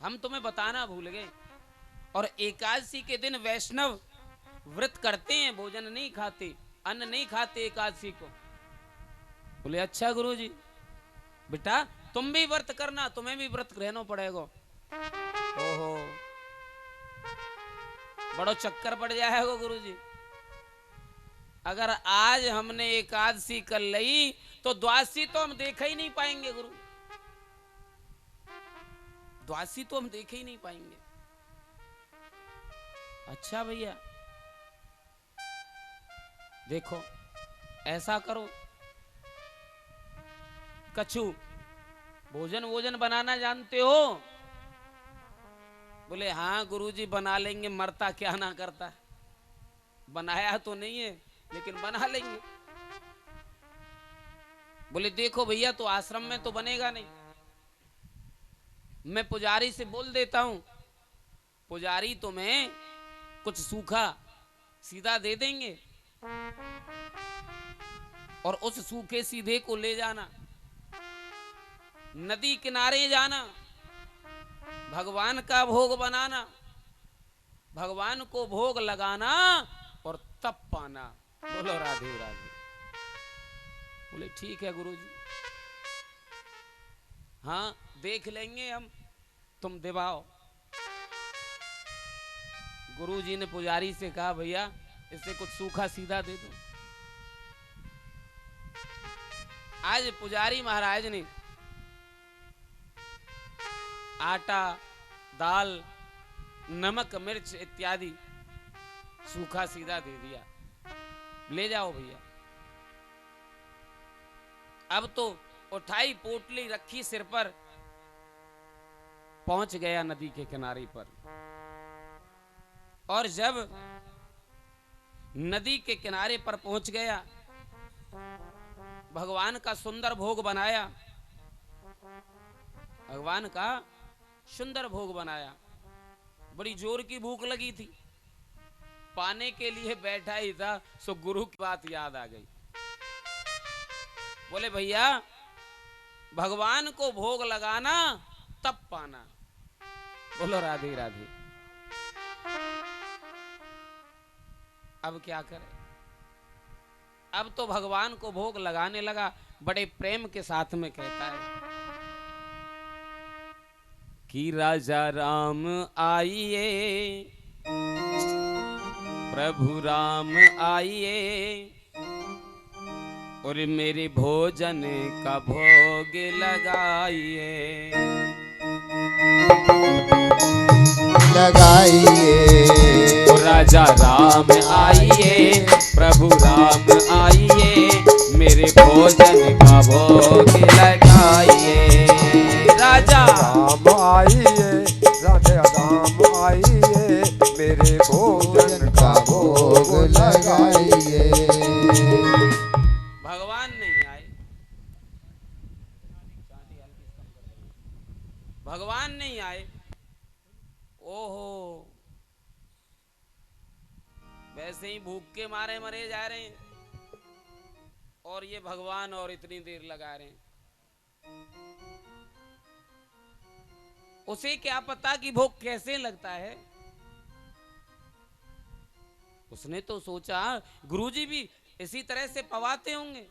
हम तुम्हें बताना भूल गए। और एकादशी के दिन वैष्णव व्रत करते हैं, भोजन नहीं खाते, अन्न नहीं खाते एकादशी को। बोले अच्छा गुरुजी। बेटा तुम भी व्रत करना, तुम्हें भी व्रत रहना पड़ेगा। ओहो बड़ो चक्कर पड़ जाएगा गुरुजी। अगर आज हमने एकादशी कर ली तो द्वादशी तो हम देख ही नहीं पाएंगे गुरु। द्वादशी तो हम देख ही नहीं पाएंगे। अच्छा भैया देखो ऐसा करो, कछु भोजन बनाना जानते हो? बोले हाँ गुरुजी बना लेंगे, मरता क्या ना करता। बनाया तो नहीं है लेकिन बना लेंगे। बोले देखो भैया तो आश्रम में तो बनेगा नहीं, मैं पुजारी से बोल देता हूं, पुजारी तुम्हें कुछ सूखा सीधा दे देंगे और उस सूखे सीधे को ले जाना, नदी किनारे जाना, भगवान का भोग बनाना, भगवान को भोग लगाना और तब पाना। बोलो राधे राधे। बोले ठीक है गुरुजी, हाँ देख लेंगे हम, तुम दिवाओ। गुरुजी ने पुजारी से कहा भैया इससे कुछ सूखा सीधा दे दो। आज पुजारी महाराज ने आटा, दाल, नमक, मिर्च इत्यादि सूखा सीधा दे दिया, ले जाओ भैया। अब तो उठाई पोटली रखी सिर पर, पहुंच गया नदी के किनारे पर। और जब नदी के किनारे पर पहुंच गया, भगवान का सुंदर भोग बनाया, भगवान का सुंदर भोग बनाया। बड़ी जोर की भूख लगी थी, पाने के लिए बैठा ही था, सो गुरु की बात याद आ गई। बोले भैया भगवान को भोग लगाना तब पाना। बोलो राधे राधे। अब क्या करे? अब तो भगवान को भोग लगाने लगा, बड़े प्रेम के साथ में कहता है कि राजा राम आइए, प्रभु राम आइए और मेरे भोजन का भोग लगाइए, लगाइए। राजा राम आइए, प्रभु राम आइए, मेरे भोजन का भोग लगाइए। राजा राम आइए, राधे राम नहीं, भूख के मारे मरे जा रहे हैं और ये भगवान और इतनी देर लगा रहे हैं। उसे क्या पता कि भूख कैसे लगता है। उसने तो सोचा गुरुजी भी इसी तरह से पवाते होंगे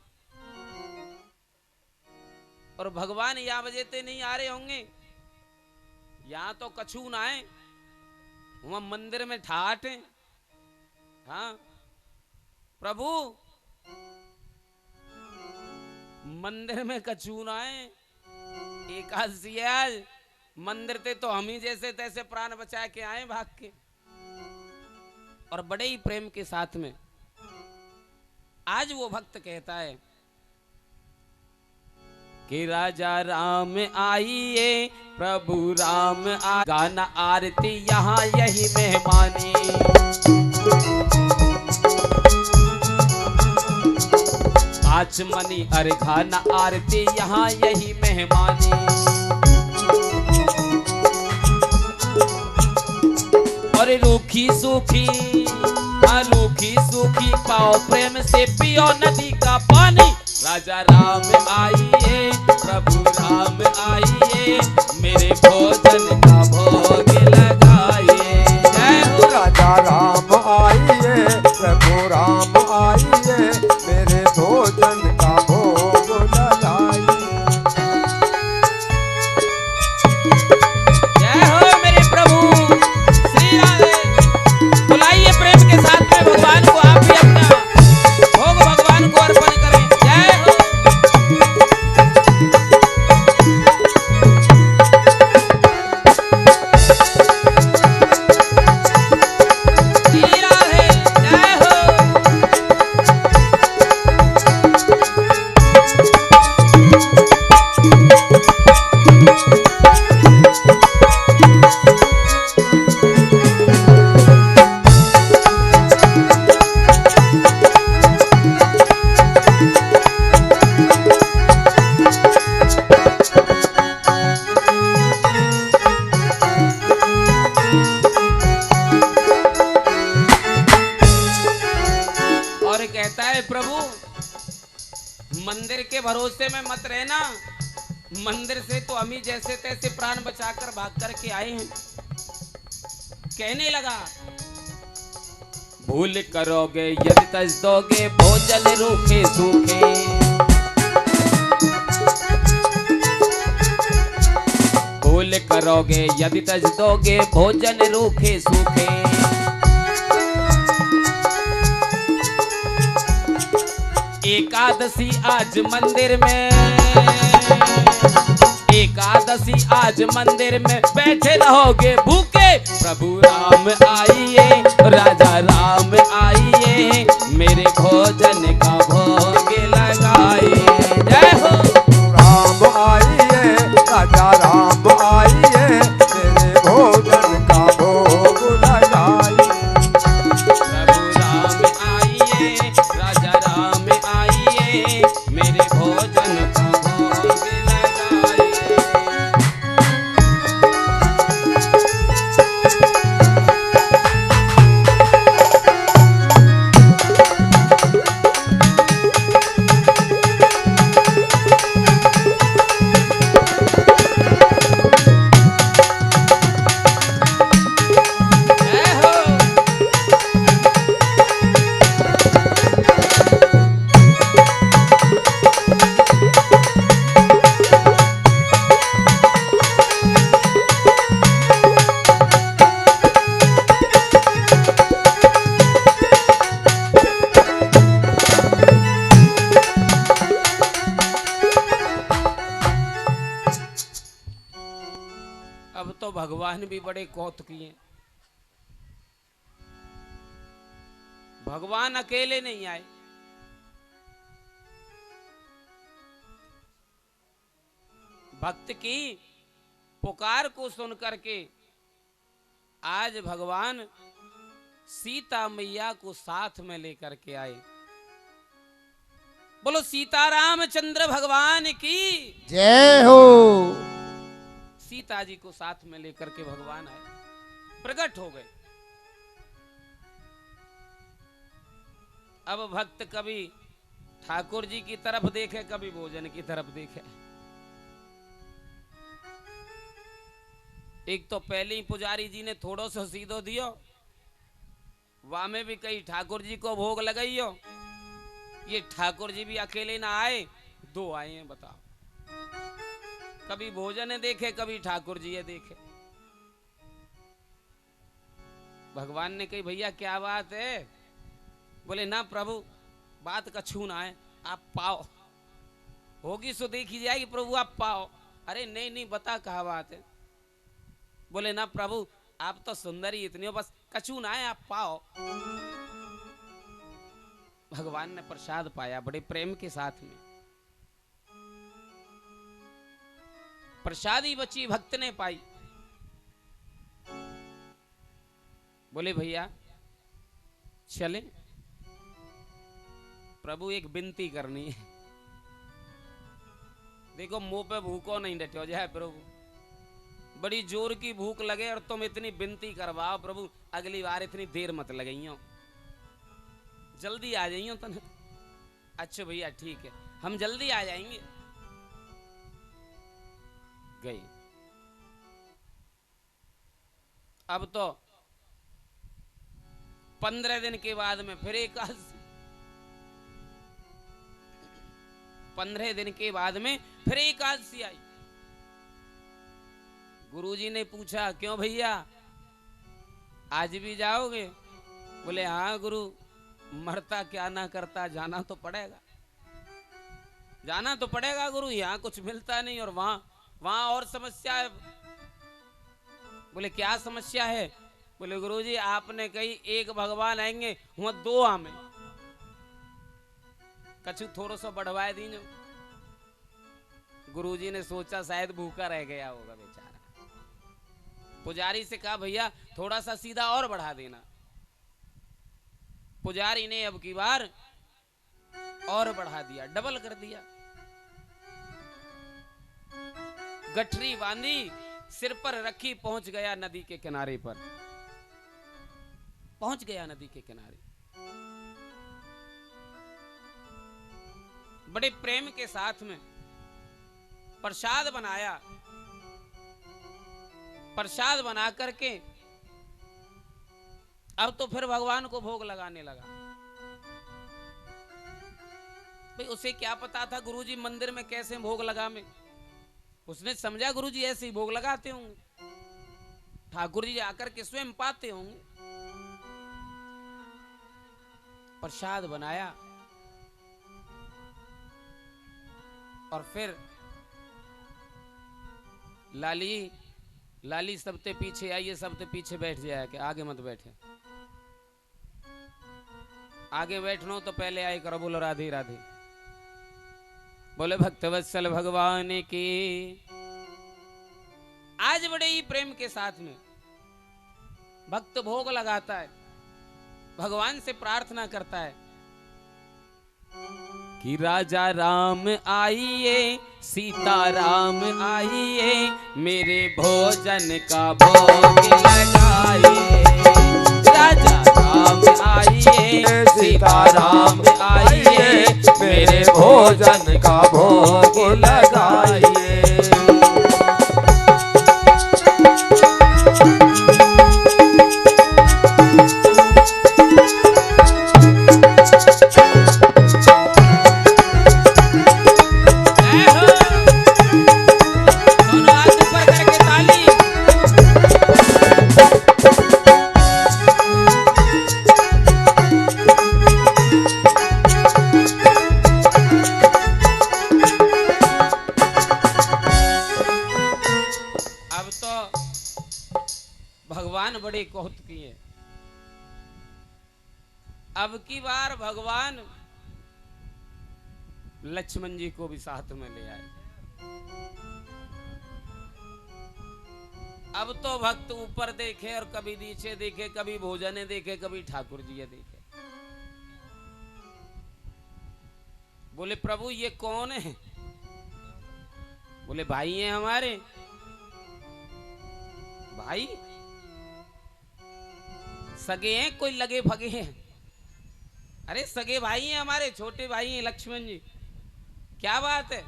और भगवान यहाँ वजह से नहीं आ रहे होंगे। यहाँ तो कछू ना है, वहां मंदिर में ठाठ है। हाँ प्रभु, मंदिर में कछू ना है, एकादशी है आज, मंदिर ते तो हम ही जैसे तैसे प्राण बचा के आए भाग के। और बड़े ही प्रेम के साथ में आज वो भक्त कहता है कि राजा राम आइए, प्रभु राम आ, गाना आरती यहाँ यही मेहमानी। आचमनी अरे गाना आरती यहाँ यही मेहमानी। और रूखी सूखी पाओ प्रेम से पियो नदी का पानी। राजा राम आइए, प्रभु राम आइए, मेरे भोजन का भोग लगाइए। जय हो राजा राम आइए, प्रभु राम आइए, मेरे भोजन का भोग लगाइए। जय हो मेरे प्रभु श्री राधे। बुलाइए प्रेम के साथ में भगवान को, आप भी अपना भोग भगवान को अर्पण करें। जय हो श्री राधे। जय हो और कहता है प्रभु, मंदिर के भरोसे में मत रहना, मंदिर से तो हम ही जैसे तैसे प्राण बचाकर भाग करके आए हैं। कहने लगा भूल करोगे यदि तज दोगे भोजन रूखे सूखे। भूल करोगे यदि तज दोगे भोजन रूखे सूखे। एकादशी आज मंदिर में, एकादशी आज मंदिर में बैठे रहोगे भूखे। प्रभु राम आइए, राजा राम आइए, मेरे भोजन का भोग लगाइए। जय हो राम आइए, राजा राम आइए, मेरे भोजन का भोग लगाइए। प्रभु राम आइए, राजा राम आइए, मेरे भोजन का भोग लगाइए। जय हो अब तो भगवान भी बड़े कौतुकी हैं। भगवान अकेले नहीं आए, भक्त की पुकार को सुन करके आज भगवान सीता मैया को साथ में लेकर के आए। बोलो सीताराम चंद्र भगवान की जय हो। सीता जी को साथ में लेकर के भगवान आए, प्रकट हो गए। अब भक्त कभी ठाकुर जी की तरफ देखे, कभी भोजन की तरफ देखे। एक तो पहले ही पुजारी जी ने थोड़ो सो सीधो दियो, वहां में भी कई ठाकुर जी को भोग लगाइयो। ये ठाकुर जी भी अकेले ना आए, दो आए हैं, बताओ। कभी भोजन देखे, कभी ठाकुर जी ये देखे। भगवान ने कही भैया क्या बात है? बोले ना प्रभु, बात का छू ना है, आप पाओ, होगी सो देखी जाएगी, प्रभु आप पाओ। अरे नहीं नहीं, बता कहा बात है। बोले ना प्रभु, आप तो सुंदर ही इतने हो, बस कछू ना है, आप पाओ। भगवान ने प्रसाद पाया बड़े प्रेम के साथ में। प्रसादी बची भक्त ने पाई। बोले भैया चले। प्रभु एक विनती करनी है। देखो मुंह पे भूखो नहीं डटे हो जाए प्रभु, बड़ी जोर की भूख लगे और तुम इतनी विनती करवाओ प्रभु, अगली बार इतनी देर मत लगाइयो, जल्दी आ जाइयो तने। अच्छा भैया ठीक है, हम जल्दी आ जाएंगे। गई। अब तो 15 दिन के बाद में फिर एकादशी, 15 दिन के बाद में फिर एकादशी आई। गुरुजी ने पूछा क्यों भैया आज भी जाओगे? बोले हाँ गुरु, मरता क्या ना करता, जाना तो पड़ेगा, जाना तो पड़ेगा गुरु, यहाँ कुछ मिलता नहीं और वहां और समस्या है। बोले क्या समस्या है? बोले गुरुजी आपने कही एक भगवान आएंगे, वहां दो आमे, कछु थोड़ा सा बढ़वाए दीजो। गुरुजी ने सोचा शायद भूखा रह गया होगा बेचारा। पुजारी से कहा भैया थोड़ा सा सीधा और बढ़ा देना। पुजारी ने अब की बार और बढ़ा दिया, डबल कर दिया। गठरी बांधी, सिर पर रखी, पहुंच गया नदी के किनारे पर, पहुंच गया नदी के किनारे। बड़े प्रेम के साथ में प्रसाद बनाया, प्रसाद बना करके अब तो फिर भगवान को भोग लगाने लगा। भाई उसे क्या पता था गुरुजी मंदिर में कैसे भोग लगा में, उसने समझा गुरुजी ऐसे ही भोग लगाते होंगे, ठाकुर जी आकर के स्वयं पाते होंगे। प्रसाद बनाया और फिर लाली सबसे पीछे आइए, सबसे पीछे बैठ जाए, कि आगे मत बैठे, आगे बैठना तो पहले आए करो, बोलो राधे राधे। बोले भक्तवत्सल भगवान की। आज बड़े ही प्रेम के साथ में भक्त भोग लगाता है, भगवान से प्रार्थना करता है कि राजा राम आइए, सीता राम आइए, मेरे भोजन का भोग लगाइए। राजा राम आइए, सीता राम आइए, मेरे भोजन का भोग लगाइए। बड़े कौतुकी है। अब की बार भगवान लक्ष्मण जी को भी साथ में ले आए। अब तो भक्त ऊपर देखे और कभी नीचे देखे, कभी भोजन देखे, कभी ठाकुर जी देखे। बोले प्रभु ये कौन है? बोले भाई हैं हमारे। भाई सगे हैं कोई लगे भगे हैं? अरे सगे भाई हैं हमारे, छोटे भाई हैं लक्ष्मण जी। क्या बात है?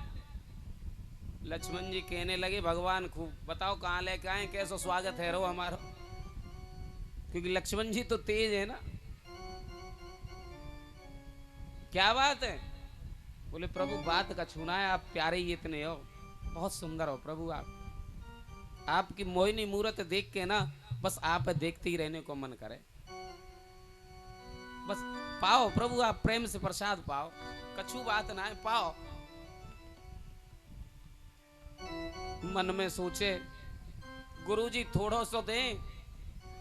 लक्ष्मण जी कहने लगे भगवान खूब बताओ कहाँ लेके आए, कैसा स्वागत है रो हमारा, क्योंकि लक्ष्मण जी तो तेज है ना। क्या बात है? बोले प्रभु बात का छूना है, आप प्यारे ही इतने हो, बहुत सुंदर हो प्रभु आप, आपकी मोहिनी मूरत देख के ना बस आप देखते ही रहने को मन करे। बस पाओ प्रभु आप प्रेम से प्रसाद पाओ, कछु बात ना है, पाओ। मन में सोचे गुरुजी थोड़ा सा दें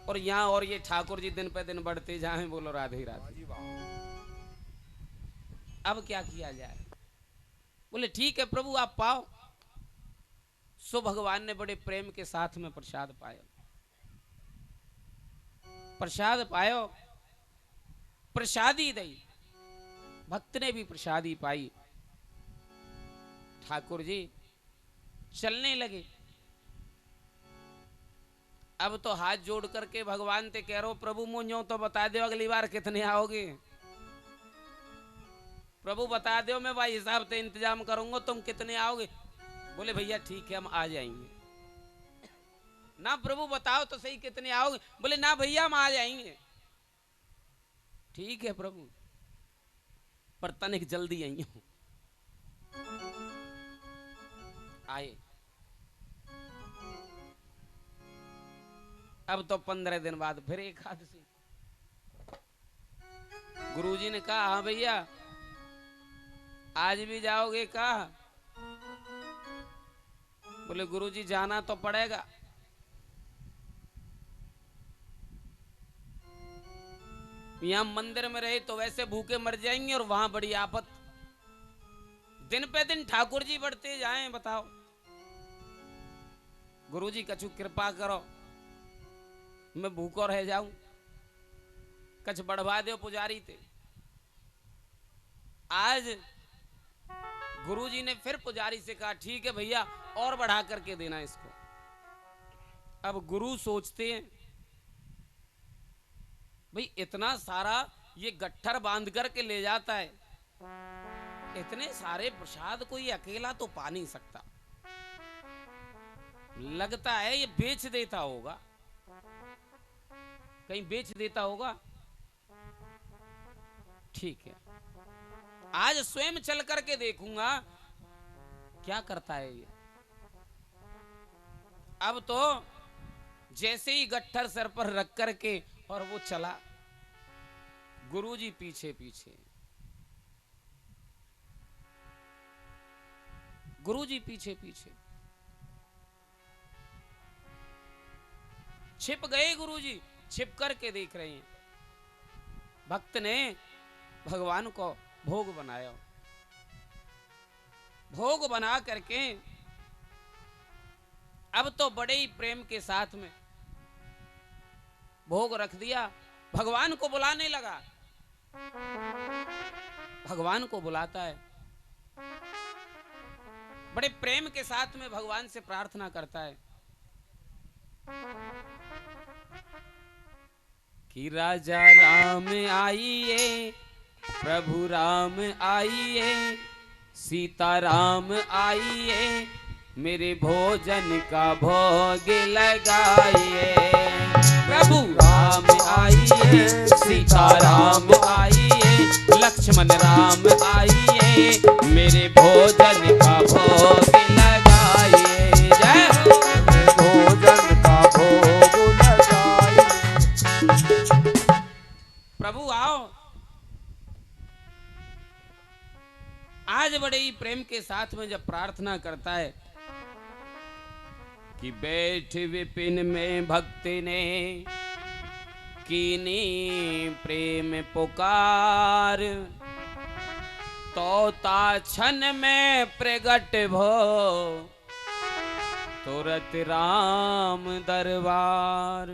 और यहाँ और ये ठाकुर जी दिन पे दिन बढ़ते जाएं। बोलो राधे राधे। अब क्या किया जाए? बोले ठीक है प्रभु आप पाओ। सो भगवान ने बड़े प्रेम के साथ में प्रसाद पाया, प्रसाद पायो, प्रसादी दई, भक्त ने भी प्रसादी पाई। ठाकुर जी चलने लगे। अब तो हाथ जोड़ करके भगवान ते कह रहे हो प्रभु मुझे तो बता दो अगली बार कितने आओगे, प्रभु बता दो मैं भाई हिसाब से इंतजाम करूंगा, तुम कितने आओगे? बोले भैया ठीक है हम आ जाएंगे। ना प्रभु बताओ तो सही कितने आओगे? बोले ना भैया हम आ जाएंगे। ठीक है प्रभु पर तनिक जल्दी आई हूं। आए। अब तो 15 दिन बाद फिर एकादशी। गुरुजी ने कहा हाँ भैया आज भी जाओगे? कहा बोले गुरुजी जाना तो पड़ेगा। यहां मंदिर में रहे तो वैसे भूखे मर जाएंगे और वहां बड़ी आफत, दिन पे दिन ठाकुर जी बढ़ते जाएं। बताओ गुरुजी कछु कृपा करो मैं भूखो रह जाऊं, कछ बढ़वा दो पुजारी थे। आज गुरुजी ने फिर पुजारी से कहा ठीक है भैया और बढ़ा करके देना इसको। अब गुरु सोचते हैं भाई इतना सारा ये गट्ठर बांध करके ले जाता है, इतने सारे प्रसाद कोई अकेला तो पा नहीं सकता, लगता है ये बेच देता होगा, कहीं बेच देता होगा। ठीक है आज स्वयं चल करके देखूंगा क्या करता है ये। अब तो जैसे ही गट्ठर सर पर रख करके और वो चला, गुरुजी पीछे पीछे, गुरुजी पीछे पीछे छिप गए। गुरुजी छिप करके देख रहे हैं। भक्त ने भगवान को भोग बनाया, भोग बना करके अब तो बड़े ही प्रेम के साथ में भोग रख दिया, भगवान को बुलाने लगा। भगवान को बुलाता है, बड़े प्रेम के साथ में भगवान से प्रार्थना करता है कि राजा राम आइए, प्रभु राम आइए, सीता राम आइए, मेरे भोजन का भोग लगाइए। प्रभु राम आइए, सीता राम आइए, लक्ष्मण राम आइए, मेरे भोजन का भोग लगाइए। जय भोजन का भोग लगाइए। प्रभु आओ। आज बड़े ही प्रेम के साथ में जब प्रार्थना करता है कि बैठ विपिन में भक्ति ने कीनी प्रेम पुकार, तोता छन में प्रगट भो, तुरत राम दरबार।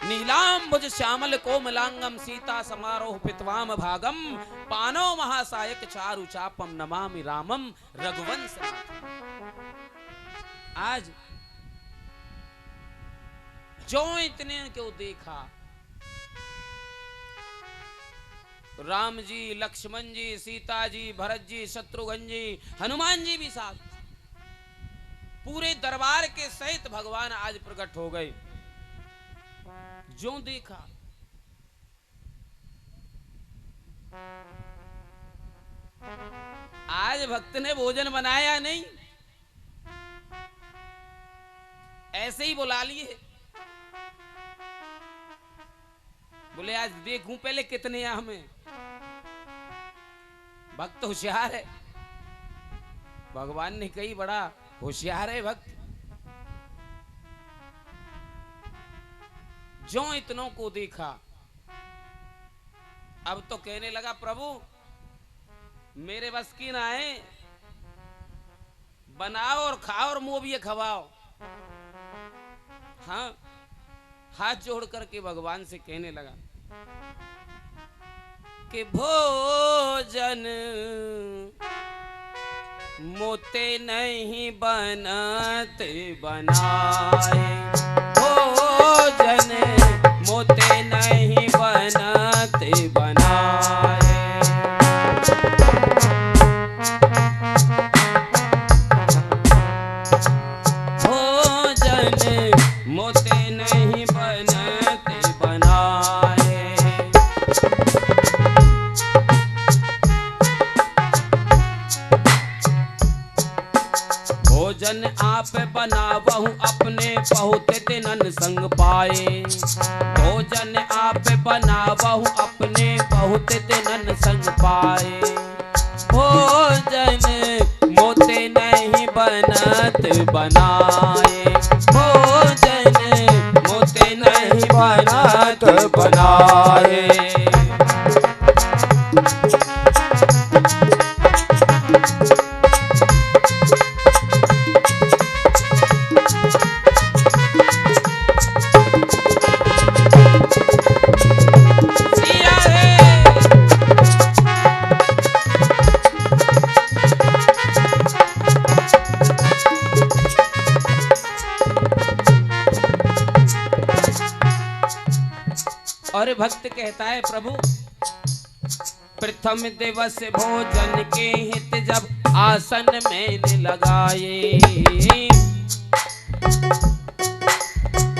नीलांबुज श्यामल कोमलांगम, सीता समारोह पितवाम भागम, पानो महासायक चारु चापम, नमामि रामम रघुवंश। आज जो इतने को देखा राम जी, लक्ष्मण जी, सीता जी, भरत जी, शत्रुघ्न जी, हनुमान जी भी साथ, पूरे दरबार के सहित भगवान आज प्रकट हो गए। जो देखा आज भक्त ने भोजन बनाया नहीं, ऐसे ही बुला लिए। बोले आज देखूं पहले कितने आम हैं। भक्त होशियार है, भगवान ने कही बड़ा होशियार है भक्त। जो इतनों को देखा, अब तो कहने लगा प्रभु मेरे बस की ना है, बनाओ और खाओ और मुंह भी खवाओ। हाँ, हाथ जोड़ करके भगवान से कहने लगा कि भोजन मोते नहीं बनत बनाए, भोजन मोते नहीं बनत बनाए। भोजन मोते नहीं बनत बनाए। भोजन आप बनावहु अपने बहुत दिनन संग पाए, भोजन आप बनावहु अपने बहुत दिनन संग पाए। भोजन मोते नहीं बनत बनाए, भोजन मोते नहीं बनत बनाए। और भक्त कहता है प्रभु प्रथम दिवस भोजन के हित जब आसन मैंने लगाए,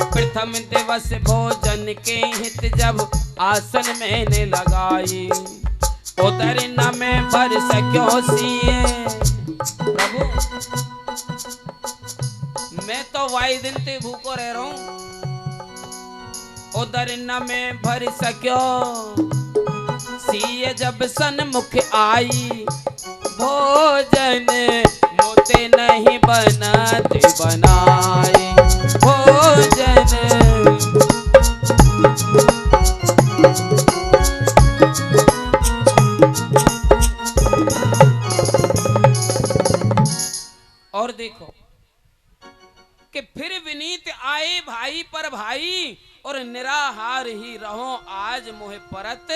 प्रथम दिवस भोजन के हित जब आसन मैंने लगाए, उधर न मैं भर सक्यो सिए। प्रभु मैं तो वाई दिन ते भूखो रह रहा हूं, उधर न मैं भर सक्यो सिए जब सन्मुख आई। भोजन मोते नहीं बनत बनाए, भोजन और देखो कि फिर विनीत आए भाई पर भाई, और निराहार ही रहो आज मोह परत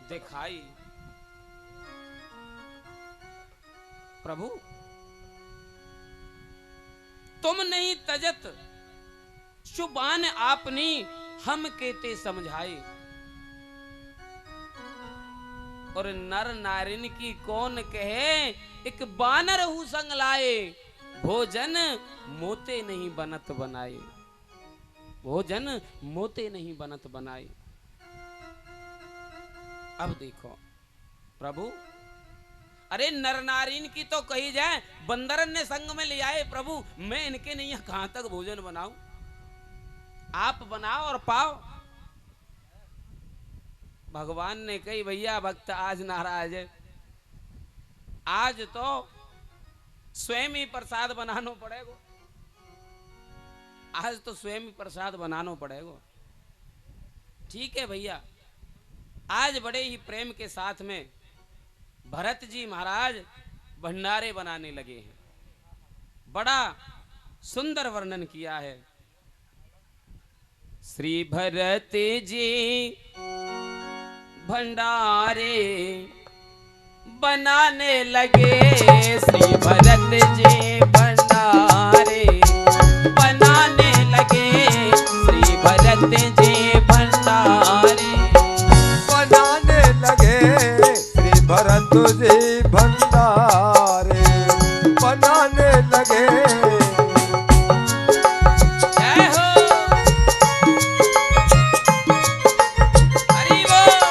दिखाई। प्रभु तुम नहीं तजत शुबान आपनी हम केते समझाए, और नर नारिन की कौन कहे एक बानर हूं संग लाए। भोजन मोते नहीं बनत बनाए, भोजन मोते नहीं बनत बनाए। अब देखो प्रभु, अरे नर नारीन की तो कही जाए, बंदरन ने संग में ले आए प्रभु, मैं इनके नहीं कहां तक भोजन बनाऊं, आप बनाओ और पाओ। भगवान ने कही भैया भक्त आज नाराज है, आज तो स्वयं ही प्रसाद बनाना पड़ेगा, आज तो स्वयं ही प्रसाद बनाना पड़ेगा। ठीक है भैया, आज बड़े ही प्रेम के साथ में भरत जी महाराज भंडारे बनाने लगे हैं। बड़ा सुंदर वर्णन किया है। श्री भरत जी भंडारे बनाने लगे, श्री भरत जी भंडारे बनाने लगे, श्री भरत जी भंडारे बनाने लगे, तुझे भंडारे बनाने लगे। जय हो हरि बोल।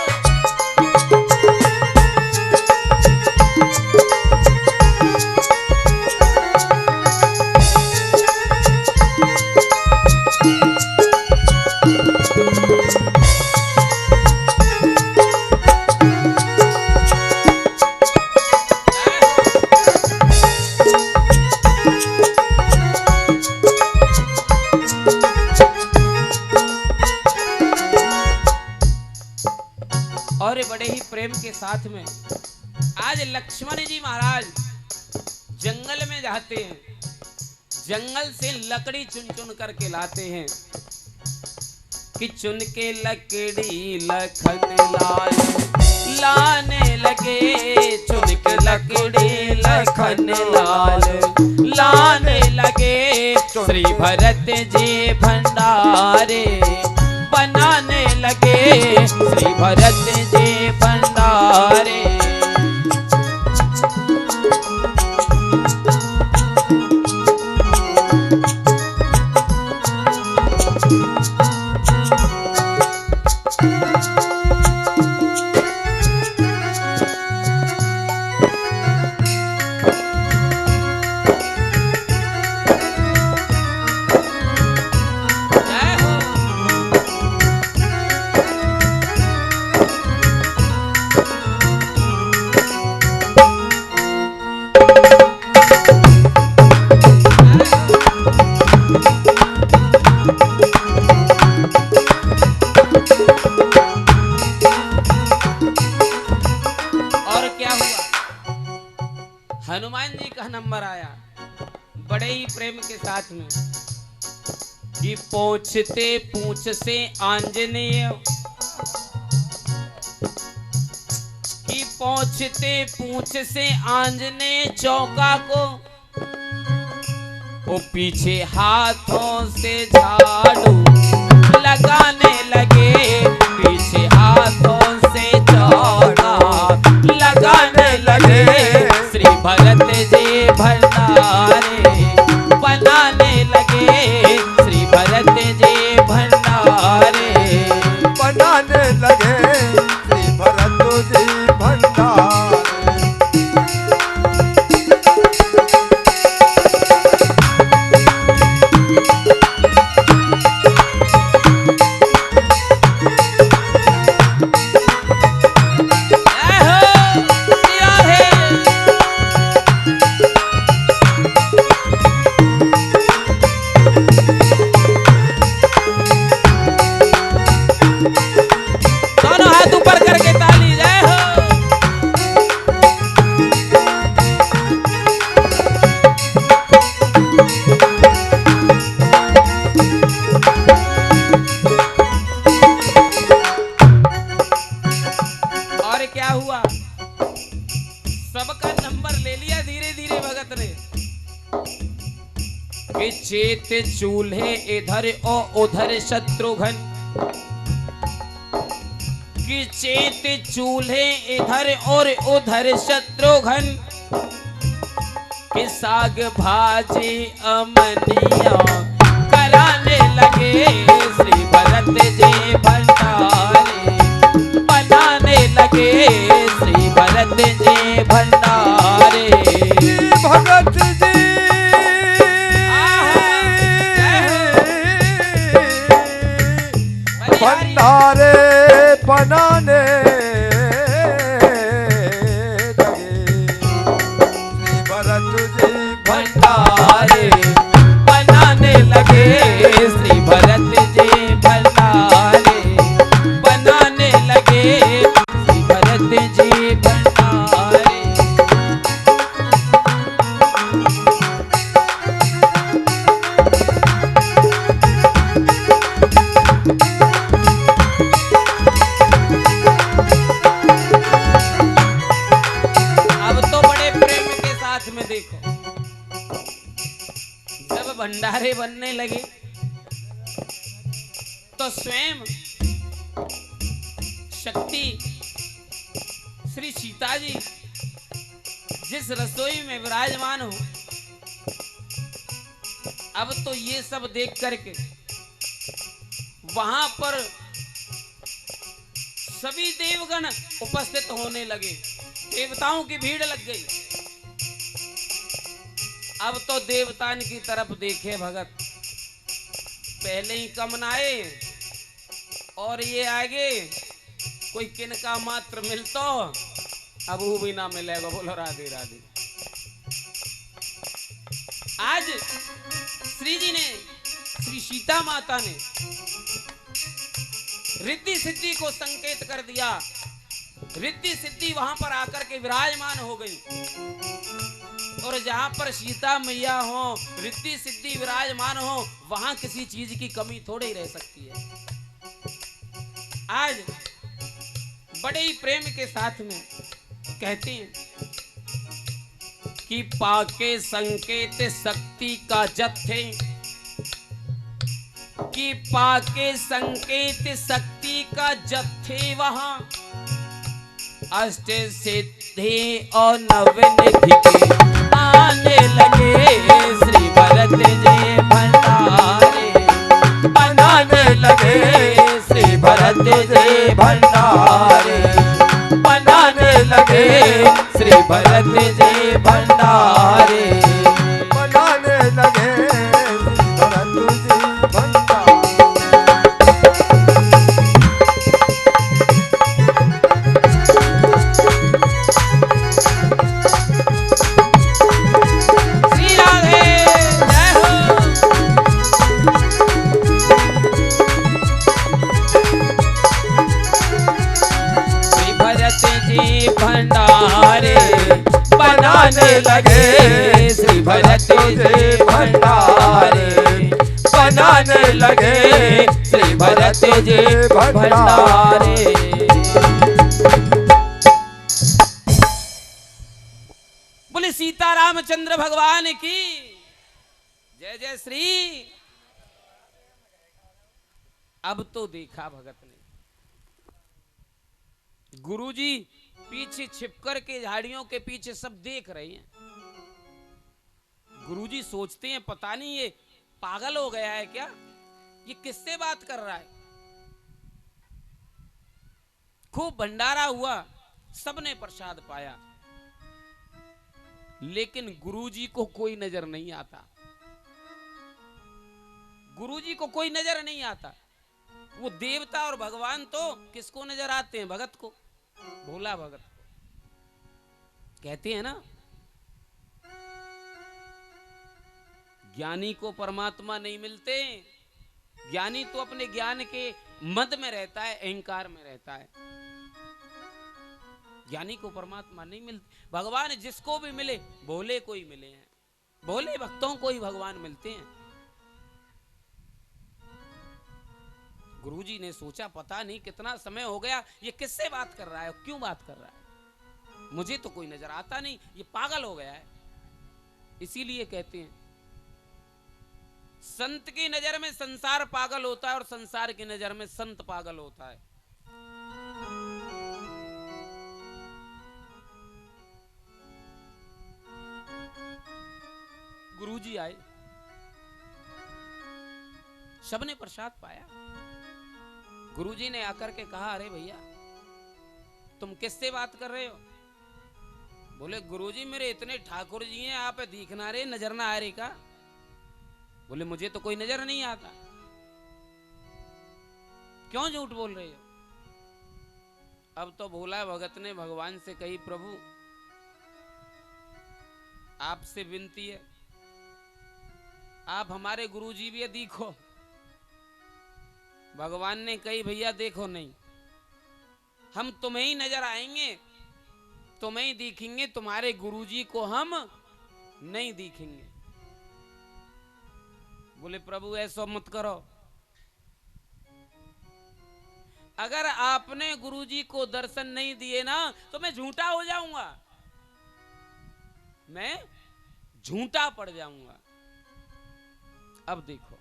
और बड़े ही प्रेम के साथ में आज लक्ष्मण जी महाराज जंगल में जाते हैं, जंगल से लकड़ी चुन चुन करके लाते हैं कि चुन के लकड़ी लखन लाल लाने लगे, चुन के लकड़ी लखन लाल लाने लगे, श्री भरत जी भंडारे बनाने लगे, श्री भरत जी भंडारे। हनुमान जी का नंबर आया बड़े ही प्रेम के साथ में कि पहुंचते पूछ से आंजनेय, कि पहुंचते पूछ से आंजनेय चौका को, वो पीछे हाथों से झाड़ू लगाने लगे, पीछे हाथों से चौका लगाने लगे, श्री भरत जी भंडारे बनाने लगे, श्री भरत जी भंडारे बनाने लगे, श्री भरत जी भंडारे। सबका नंबर ले लिया धीरे धीरे भगत ने कि चेत चूल्हे इधर और उधर शत्रुघ्न, कि चेत चूल्हे इधर और उधर शत्रुघ्न, कि साग भाजी अमनिया कराने लगे, श्री भरत जी भंडारे बनाने लगे, श्री भरत जी भंडारे। भगत जी भंडारे बनाने लगे, श्री भरत जी भंडारे बनाने लगे, श्री भरत जी भंडारे बनाने लगे, श्री भरत जी भंडारे। अब तो बड़े प्रेम के साथ में देखो, जब भंडारे बनने लगे तो स्वयं शक्ति श्री सीता जी जिस रसोई में विराजमान हो। अब तो ये सब देख करके वहां पर सभी देवगण उपस्थित होने लगे, देवताओं की भीड़ लग गई। अब तो देवतान की तरफ देखे भगत, पहले ही कमनाए और ये आगे कोई किनका मात्र मिलतो अब वो भी ना मिलेगा। बोलो राधे राधे। आज श्री जी ने, श्री सीता माता ने रिद्धि सिद्धि को संकेत कर दिया। रिद्धि सिद्धि वहां पर आकर के विराजमान हो गई। और जहां पर सीता मैया हो, रिद्धि सिद्धि विराजमान हो, वहां किसी चीज की कमी थोड़ी ही रह सकती है। आज बड़े ही प्रेम के साथ में कहते हैं कि पाके संकेत शक्ति का जत्थे, कि पाके संकेत शक्ति का जत्थे वहां अष्ट सिद्धि और नवनिधि के आने लगे। श्री भरत जी भंडारे बनाने लगे। श्री भरत जी भंडारे बनाने लगे। श्री भरत जी भंडारे बनाने लगे। भरत जी भंडारे श्री राधे जय हो। श्री भरत जी भंडारे बनाने लगे। श्री भरत जी भंडारे बनाने लगे। श्री भरत जी भंडारे। बोले सीतारामचंद्र भगवान की जय जय श्री। अब तो देखा भगत ने, गुरुजी पीछे छिपकर के झाड़ियों के पीछे सब देख रहे हैं। गुरुजी सोचते हैं पता नहीं ये पागल हो गया है क्या, ये किससे बात कर रहा है। खूब भंडारा हुआ, सबने प्रसाद पाया, लेकिन गुरुजी को कोई नजर नहीं आता। गुरुजी को कोई नजर नहीं आता। वो देवता और भगवान तो किसको नजर आते हैं? भगत को, भोला भगत को। कहते हैं ना, ज्ञानी को परमात्मा नहीं मिलते। ज्ञानी तो अपने ज्ञान के मद में रहता है, अहंकार में रहता है। ज्ञानी को परमात्मा नहीं मिलते। भगवान जिसको भी मिले, भोले को ही मिले हैं। भोले भक्तों को ही भगवान मिलते हैं। गुरुजी ने सोचा पता नहीं कितना समय हो गया, ये किससे बात कर रहा है, क्यों बात कर रहा है, मुझे तो कोई नजर आता नहीं, ये पागल हो गया है। इसीलिए कहते हैं संत की नजर में संसार पागल होता है और संसार की नजर में संत पागल होता है। गुरुजी आए, सबने प्रसाद पाया। गुरुजी ने आकर के कहा, अरे भैया तुम किससे बात कर रहे हो? बोले गुरुजी मेरे इतने ठाकुर जी हैं, आप दिखना रहे, नजर ना आ रही का? बोले मुझे तो कोई नजर नहीं आता। क्यों झूठ बोल रहे हो? अब तो भोला भगत ने भगवान से कही, प्रभु आपसे विनती है, आप हमारे गुरुजी भी देखो। भगवान ने कही, भैया देखो नहीं, हम तुम्हें ही नजर आएंगे, तुम्हें ही दिखेंगे, तुम्हारे गुरुजी को हम नहीं दिखेंगे। बोले प्रभु ऐसा मत करो, अगर आपने गुरुजी को दर्शन नहीं दिए ना तो मैं झूठा हो जाऊंगा, मैं झूठा पड़ जाऊंगा। अब देखो,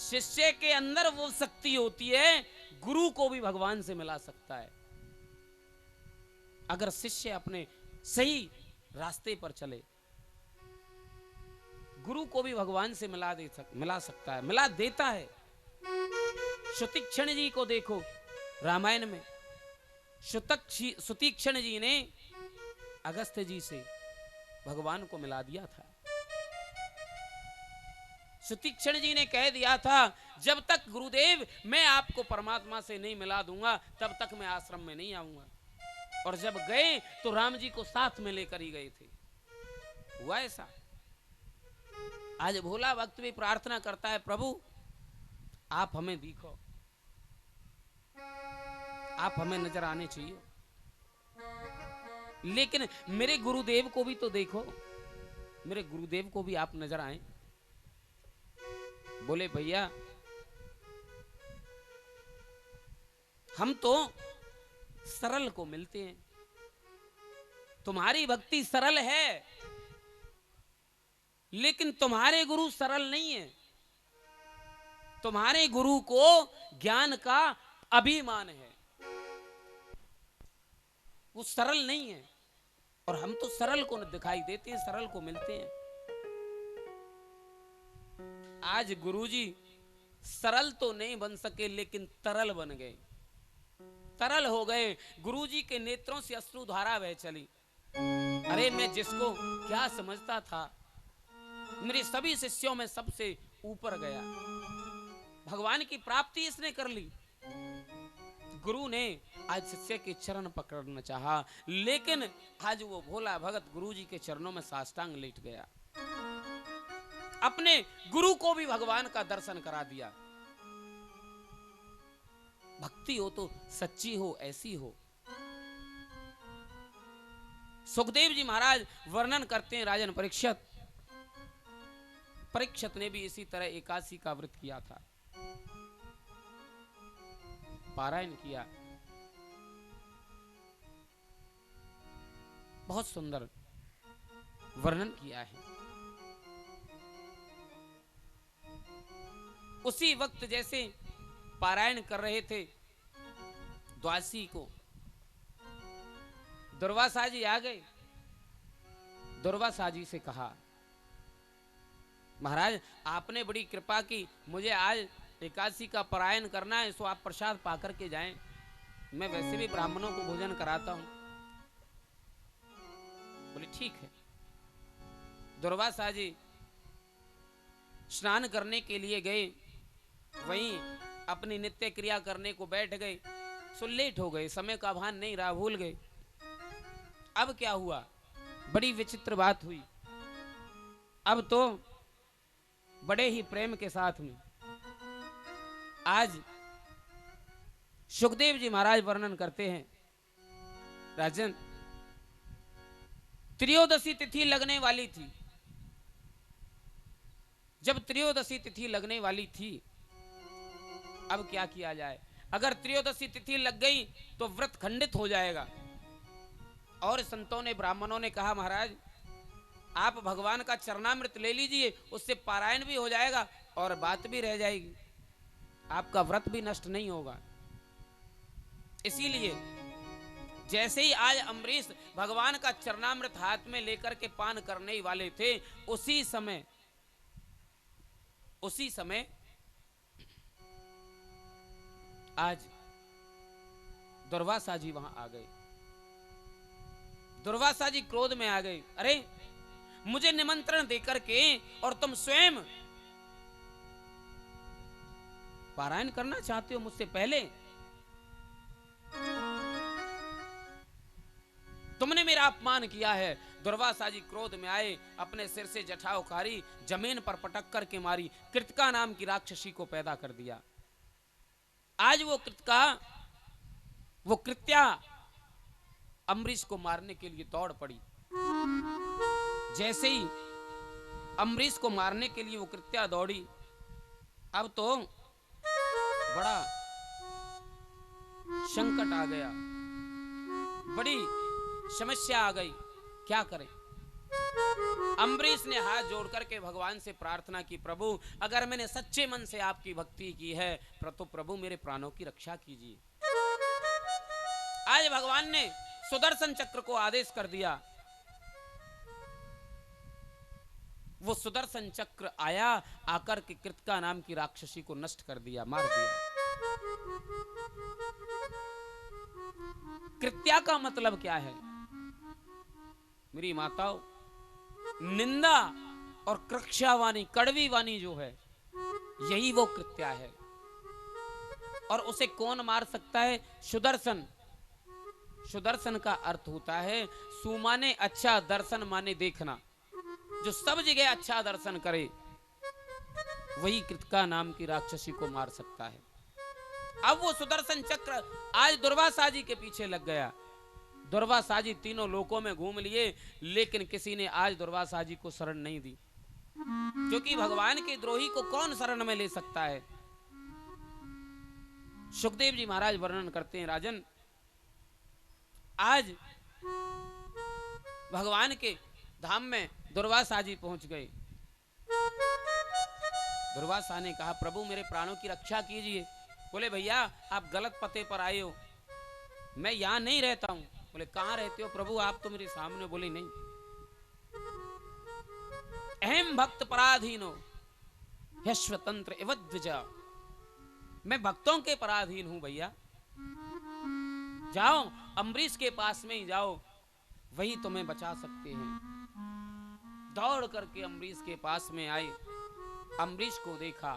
शिष्य के अंदर वो शक्ति होती है, गुरु को भी भगवान से मिला सकता है। अगर शिष्य अपने सही रास्ते पर चले, गुरु को भी भगवान से मिला सकता है, मिला देता है। सुतीक्षण जी को देखो, रामायण में सुतीक्षण जी ने अगस्त्य जी से भगवान को मिला दिया था। सुतीक्षण जी ने कह दिया था, जब तक गुरुदेव मैं आपको परमात्मा से नहीं मिला दूंगा तब तक मैं आश्रम में नहीं आऊंगा। और जब गए तो राम जी को साथ में लेकर ही गए थे। हुआ ऐसा। आज भोला भक्त भी प्रार्थना करता है, प्रभु आप हमें दिखो, आप हमें नजर आने चाहिए, लेकिन मेरे गुरुदेव को भी तो देखो, मेरे गुरुदेव को भी आप नजर आए। बोले भैया हम तो सरल को मिलते हैं, तुम्हारी भक्ति सरल है लेकिन तुम्हारे गुरु सरल नहीं है। तुम्हारे गुरु को ज्ञान का अभिमान है, वो सरल नहीं है। और हम तो सरल को दिखाई देते हैं, सरल को मिलते हैं। आज गुरुजी सरल तो नहीं बन सके लेकिन तरल बन गए, तरल हो गए। गुरुजी के नेत्रों से अश्रुधारा बह चली। अरे मैं जिसको क्या समझता था, मेरे सभी शिष्यों में सबसे ऊपर गया, भगवान की प्राप्ति इसने कर ली। गुरु ने आज शिष्य के चरण पकड़ना चाहा, लेकिन आज वो भोला भगत गुरुजी के चरणों में साष्टांग लेट गया। अपने गुरु को भी भगवान का दर्शन करा दिया। भक्ति हो तो सच्ची हो, ऐसी हो। सुखदेव जी महाराज वर्णन करते हैं, राजन परीक्षित ने भी इसी तरह एकादशी का व्रत किया था, पारायण किया। बहुत सुंदर वर्णन किया है। उसी वक्त जैसे पारायण कर रहे थे द्वादशी को, दुर्वासा जी आ गए। दुर्वासा जी से कहा, महाराज आपने बड़ी कृपा की, मुझे आज एकादशी का पारायण करना है, सो आप प्रसाद पाकर के जाएं। मैं वैसे भी ब्राह्मणों को भोजन कराता हूं। बोले ठीक है। दुर्वासा जी स्नान करने के लिए गए, वहीं अपनी नित्य क्रिया करने को बैठ गए। सो लेट हो गए, समय का भान नहीं रहा, भूल गए। अब क्या हुआ, बड़ी विचित्र बात हुई। अब तो बड़े ही प्रेम के साथ में आज सुखदेव जी महाराज वर्णन करते हैं, राजन त्रयोदशी तिथि लगने वाली थी। जब त्रयोदशी तिथि लगने वाली थी, अब क्या किया जाए। अगर त्रयोदशी तिथि लग गई तो व्रत खंडित हो जाएगा। और संतों ने, ब्राह्मणों ने कहा, महाराज आप भगवान का चरणामृत ले लीजिए, उससे पारायण भी हो जाएगा और बात भी रह जाएगी, आपका व्रत भी नष्ट नहीं होगा। इसीलिए जैसे ही आज अम्बरीश भगवान का चरणामृत हाथ में लेकर के पान करने ही वाले थे, उसी समय आज दुर्वासा जी वहां आ गए। दुर्वासा जी क्रोध में आ गए। अरे मुझे निमंत्रण देकर के और तुम स्वयं पारायण करना चाहते हो मुझसे पहले। तुमने मेरा अपमान किया है। दुर्वासा जी क्रोध में आए, अपने सिर से जटा उखाड़ी, जमीन पर पटक करके मारी, कृतिका नाम की राक्षसी को पैदा कर दिया। आज वो कृत्या अम्बरीश को मारने के लिए दौड़ पड़ी। जैसे ही अम्बरीश को मारने के लिए वो कृत्या दौड़ी, अब तो बड़ा संकट आ गया, बड़ी समस्या आ गई। क्या करें। अम्बरीश ने हाथ जोड़ करके भगवान से प्रार्थना की, प्रभु अगर मैंने सच्चे मन से आपकी भक्ति की है तो प्रभु मेरे प्राणों की रक्षा कीजिए। आज भगवान ने सुदर्शन चक्र को आदेश कर दिया। वो सुदर्शन चक्र आया, आकर के कृतिका नाम की राक्षसी को नष्ट कर दिया, मार दिया। कृत्या का मतलब क्या है मेरी माताओं? निंदा और कृक्षावाणी, कड़वी वाणी जो है, यही वो कृत्या है। और उसे कौन मार सकता है? सुदर्शन। सुदर्शन का अर्थ होता है सु माने अच्छा, दर्शन माने देखना। जो सब जगह अच्छा दर्शन करे, वही कृतिका नाम की राक्षसी को मार सकता है। अब वो सुदर्शन चक्र आज दुर्वासा जी के पीछे लग गया। दुर्वासा जी तीनों लोकों में घूम लिए, लेकिन किसी ने आज दुर्वासा जी को शरण नहीं दी, क्योंकि भगवान के द्रोही को कौन शरण में ले सकता है। सुखदेव जी महाराज वर्णन करते हैं, राजन आज भगवान के धाम में दुर्वासा जी पहुंच गए। दुर्वासा ने कहा, प्रभु मेरे प्राणों की रक्षा कीजिए। बोले, भैया आप गलत पते पर आए हो, मैं यहां नहीं रहता हूं। बोले, कहां रहते हो प्रभु? आप तो मेरे सामने। बोले, नहीं, अहम भक्त पराधीनो स्वतंत्र एवद्विजा, मैं भक्तों के पराधीन हूं भैया। जाओ अम्बरीश के पास में ही जाओ, वही तुम्हें बचा सकते हैं। दौड़ करके अम्बरीश के पास में आए, अम्बरीश को देखा,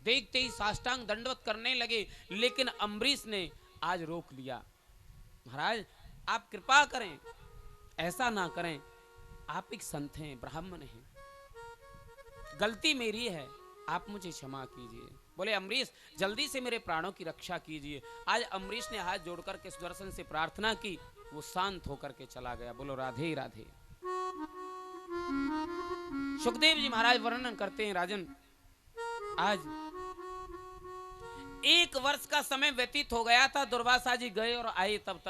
देखते ही साष्टांग दंडवत करने लगे, लेकिन अम्बरीश ने आज रोक लिया। महाराज आप कृपा करें, ऐसा ना करें, आप एक संत हैं, ब्राह्मण हैं, गलती मेरी है, आप मुझे क्षमा कीजिए। बोले, अम्बरीश जल्दी से मेरे प्राणों की रक्षा कीजिए। आज अम्बरीश ने हाथ जोड़कर के सुदर्शन से प्रार्थना की, वो शांत होकर के चला गया। बोलो राधे राधे। सुखदेव जी महाराज वर्णन करते हैं, राजन आज 1 वर्ष का समय व्यतीत हो गया था। दुर्वासा जी गए और आए, तब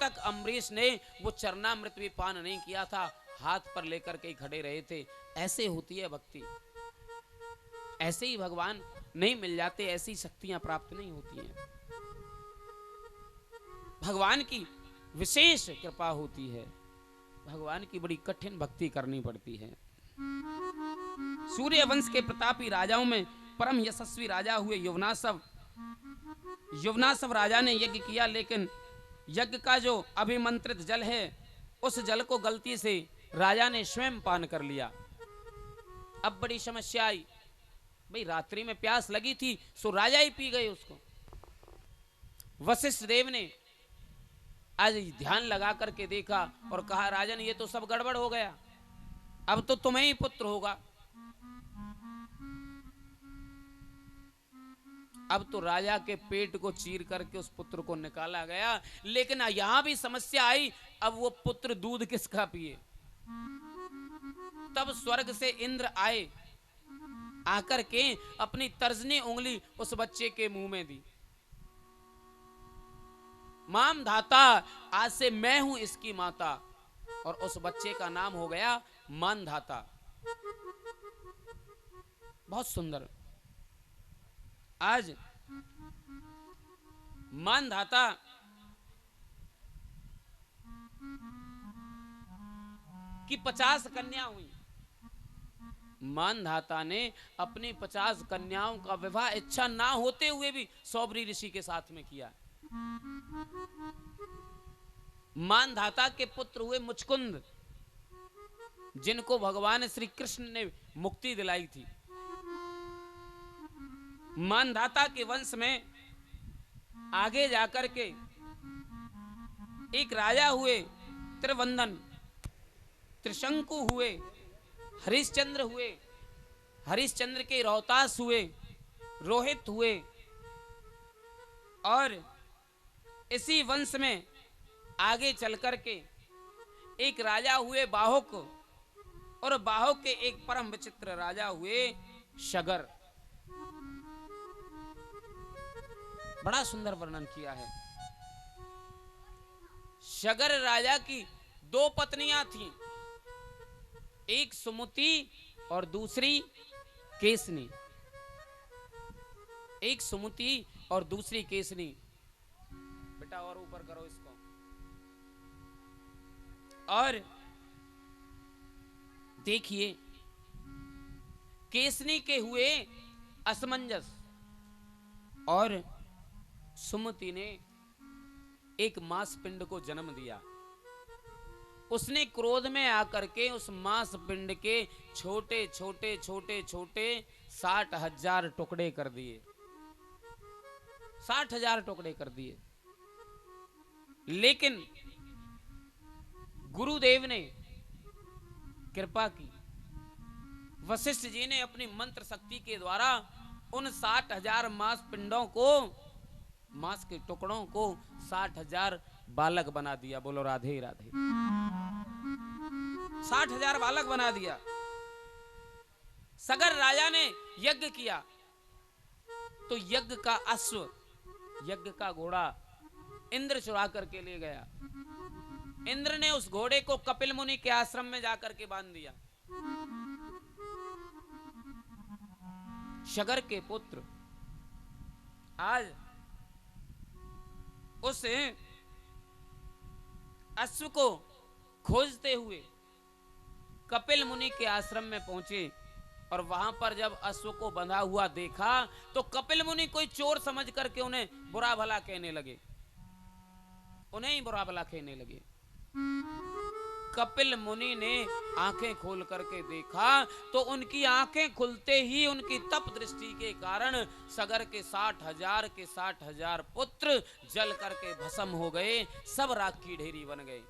तक अम्बरीश ने वो चरणामृत भी पान नहीं किया था, हाथ पर लेकर के खड़े रहे थे। ऐसे होती है भक्ति, ऐसे ही भगवान नहीं मिल जाते, ऐसी शक्तियां प्राप्त नहीं होती हैं। भगवान की विशेष कृपा होती है, भगवान की बड़ी कठिन भक्ति करनी पड़ती है। सूर्य वंश के प्रतापी राजाओं में परम यशस्वी राजा हुए युवनासव। युवनासव राजा ने यज्ञ किया, लेकिन यज्ञ का जो अभिमंत्रित जल है, उस जल को गलती से राजा ने स्वयं पान कर लिया। अब बड़ी समस्या आई, भाई रात्रि में प्यास लगी थी, सो राजा ही पी गए उसको। वशिष्ठ देव ने आज ध्यान लगा करके देखा और कहा, राजन ये तो सब गड़बड़ हो गया, अब तो तुम्हें ही पुत्र होगा। अब तो राजा के पेट को चीर करके उस पुत्र को निकाला गया, लेकिन यहां भी समस्या आई, अब वो पुत्र दूध किसका पिए। तब स्वर्ग से इंद्र आए, आकर के अपनी तर्जनी उंगली उस बच्चे के मुंह में दी। माम धाता, आज से मैं हूं इसकी माता, और उस बच्चे का नाम हो गया मानधाता। बहुत सुंदर। आज मानधाता की 50 कन्या हुई। मानधाता ने अपनी 50 कन्याओं का विवाह इच्छा ना होते हुए भी सौबरी ऋषि के साथ में किया। मानधाता के पुत्र हुए मुचकुंद, जिनको भगवान श्री कृष्ण ने मुक्ति दिलाई थी। मानधाता के वंश में आगे जाकर के एक राजा हुए त्रिवंदन, त्रिशंकु हुए, हरिश्चंद्र हुए, हरिश्चंद्र के रोहतास हुए, रोहित हुए, और इसी वंश में आगे चलकर के एक राजा हुए बाहुक, और बाहुक के एक परम विचित्र राजा हुए शगर। बड़ा सुंदर वर्णन किया है। शगर राजा की 2 पत्नियां थीं, एक सुमति और दूसरी केसनी। एक सुमति और दूसरी केसनी। बेटा और ऊपर करो इसको। और देखिए केसनी के हुए असमंजस और सुमति ने एक मांस पिंड को जन्म दिया। उसने क्रोध में आकर के उस मांस पिंड के छोटे छोटे छोटे छोटे 60,000 टुकड़े कर दिए। 60,000 टुकड़े कर दिए। लेकिन गुरुदेव ने कृपा की। वशिष्ठ जी ने अपनी मंत्र शक्ति के द्वारा उन 60,000 मांस पिंडों को, मांस के टुकड़ों को 60,000 बालक बना दिया। बोलो राधे राधे। 60,000 बालक बना दिया। सगर राजा ने यज्ञ किया तो यज्ञ का अश्व, यज्ञ का घोड़ा इंद्र चुरा करके ले गया। इंद्र ने उस घोड़े को कपिल मुनि के आश्रम में जाकर के बांध दिया। सगर के पुत्र आज उस अश्व को खोजते हुए कपिल मुनि के आश्रम में पहुंचे और वहां पर जब अश्व को बंधा हुआ देखा तो कपिल मुनि कोई चोर समझ करके उन्हें बुरा भला कहने लगे। उन्हें ही बुरा भला कहने लगे। कपिल मुनि ने आंखें खोल करके देखा तो उनकी आंखें खुलते ही उनकी तप दृष्टि के कारण सगर के 60,000 के 60,000 पुत्र जल करके भस्म हो गए। सब राख की ढेरी बन गए।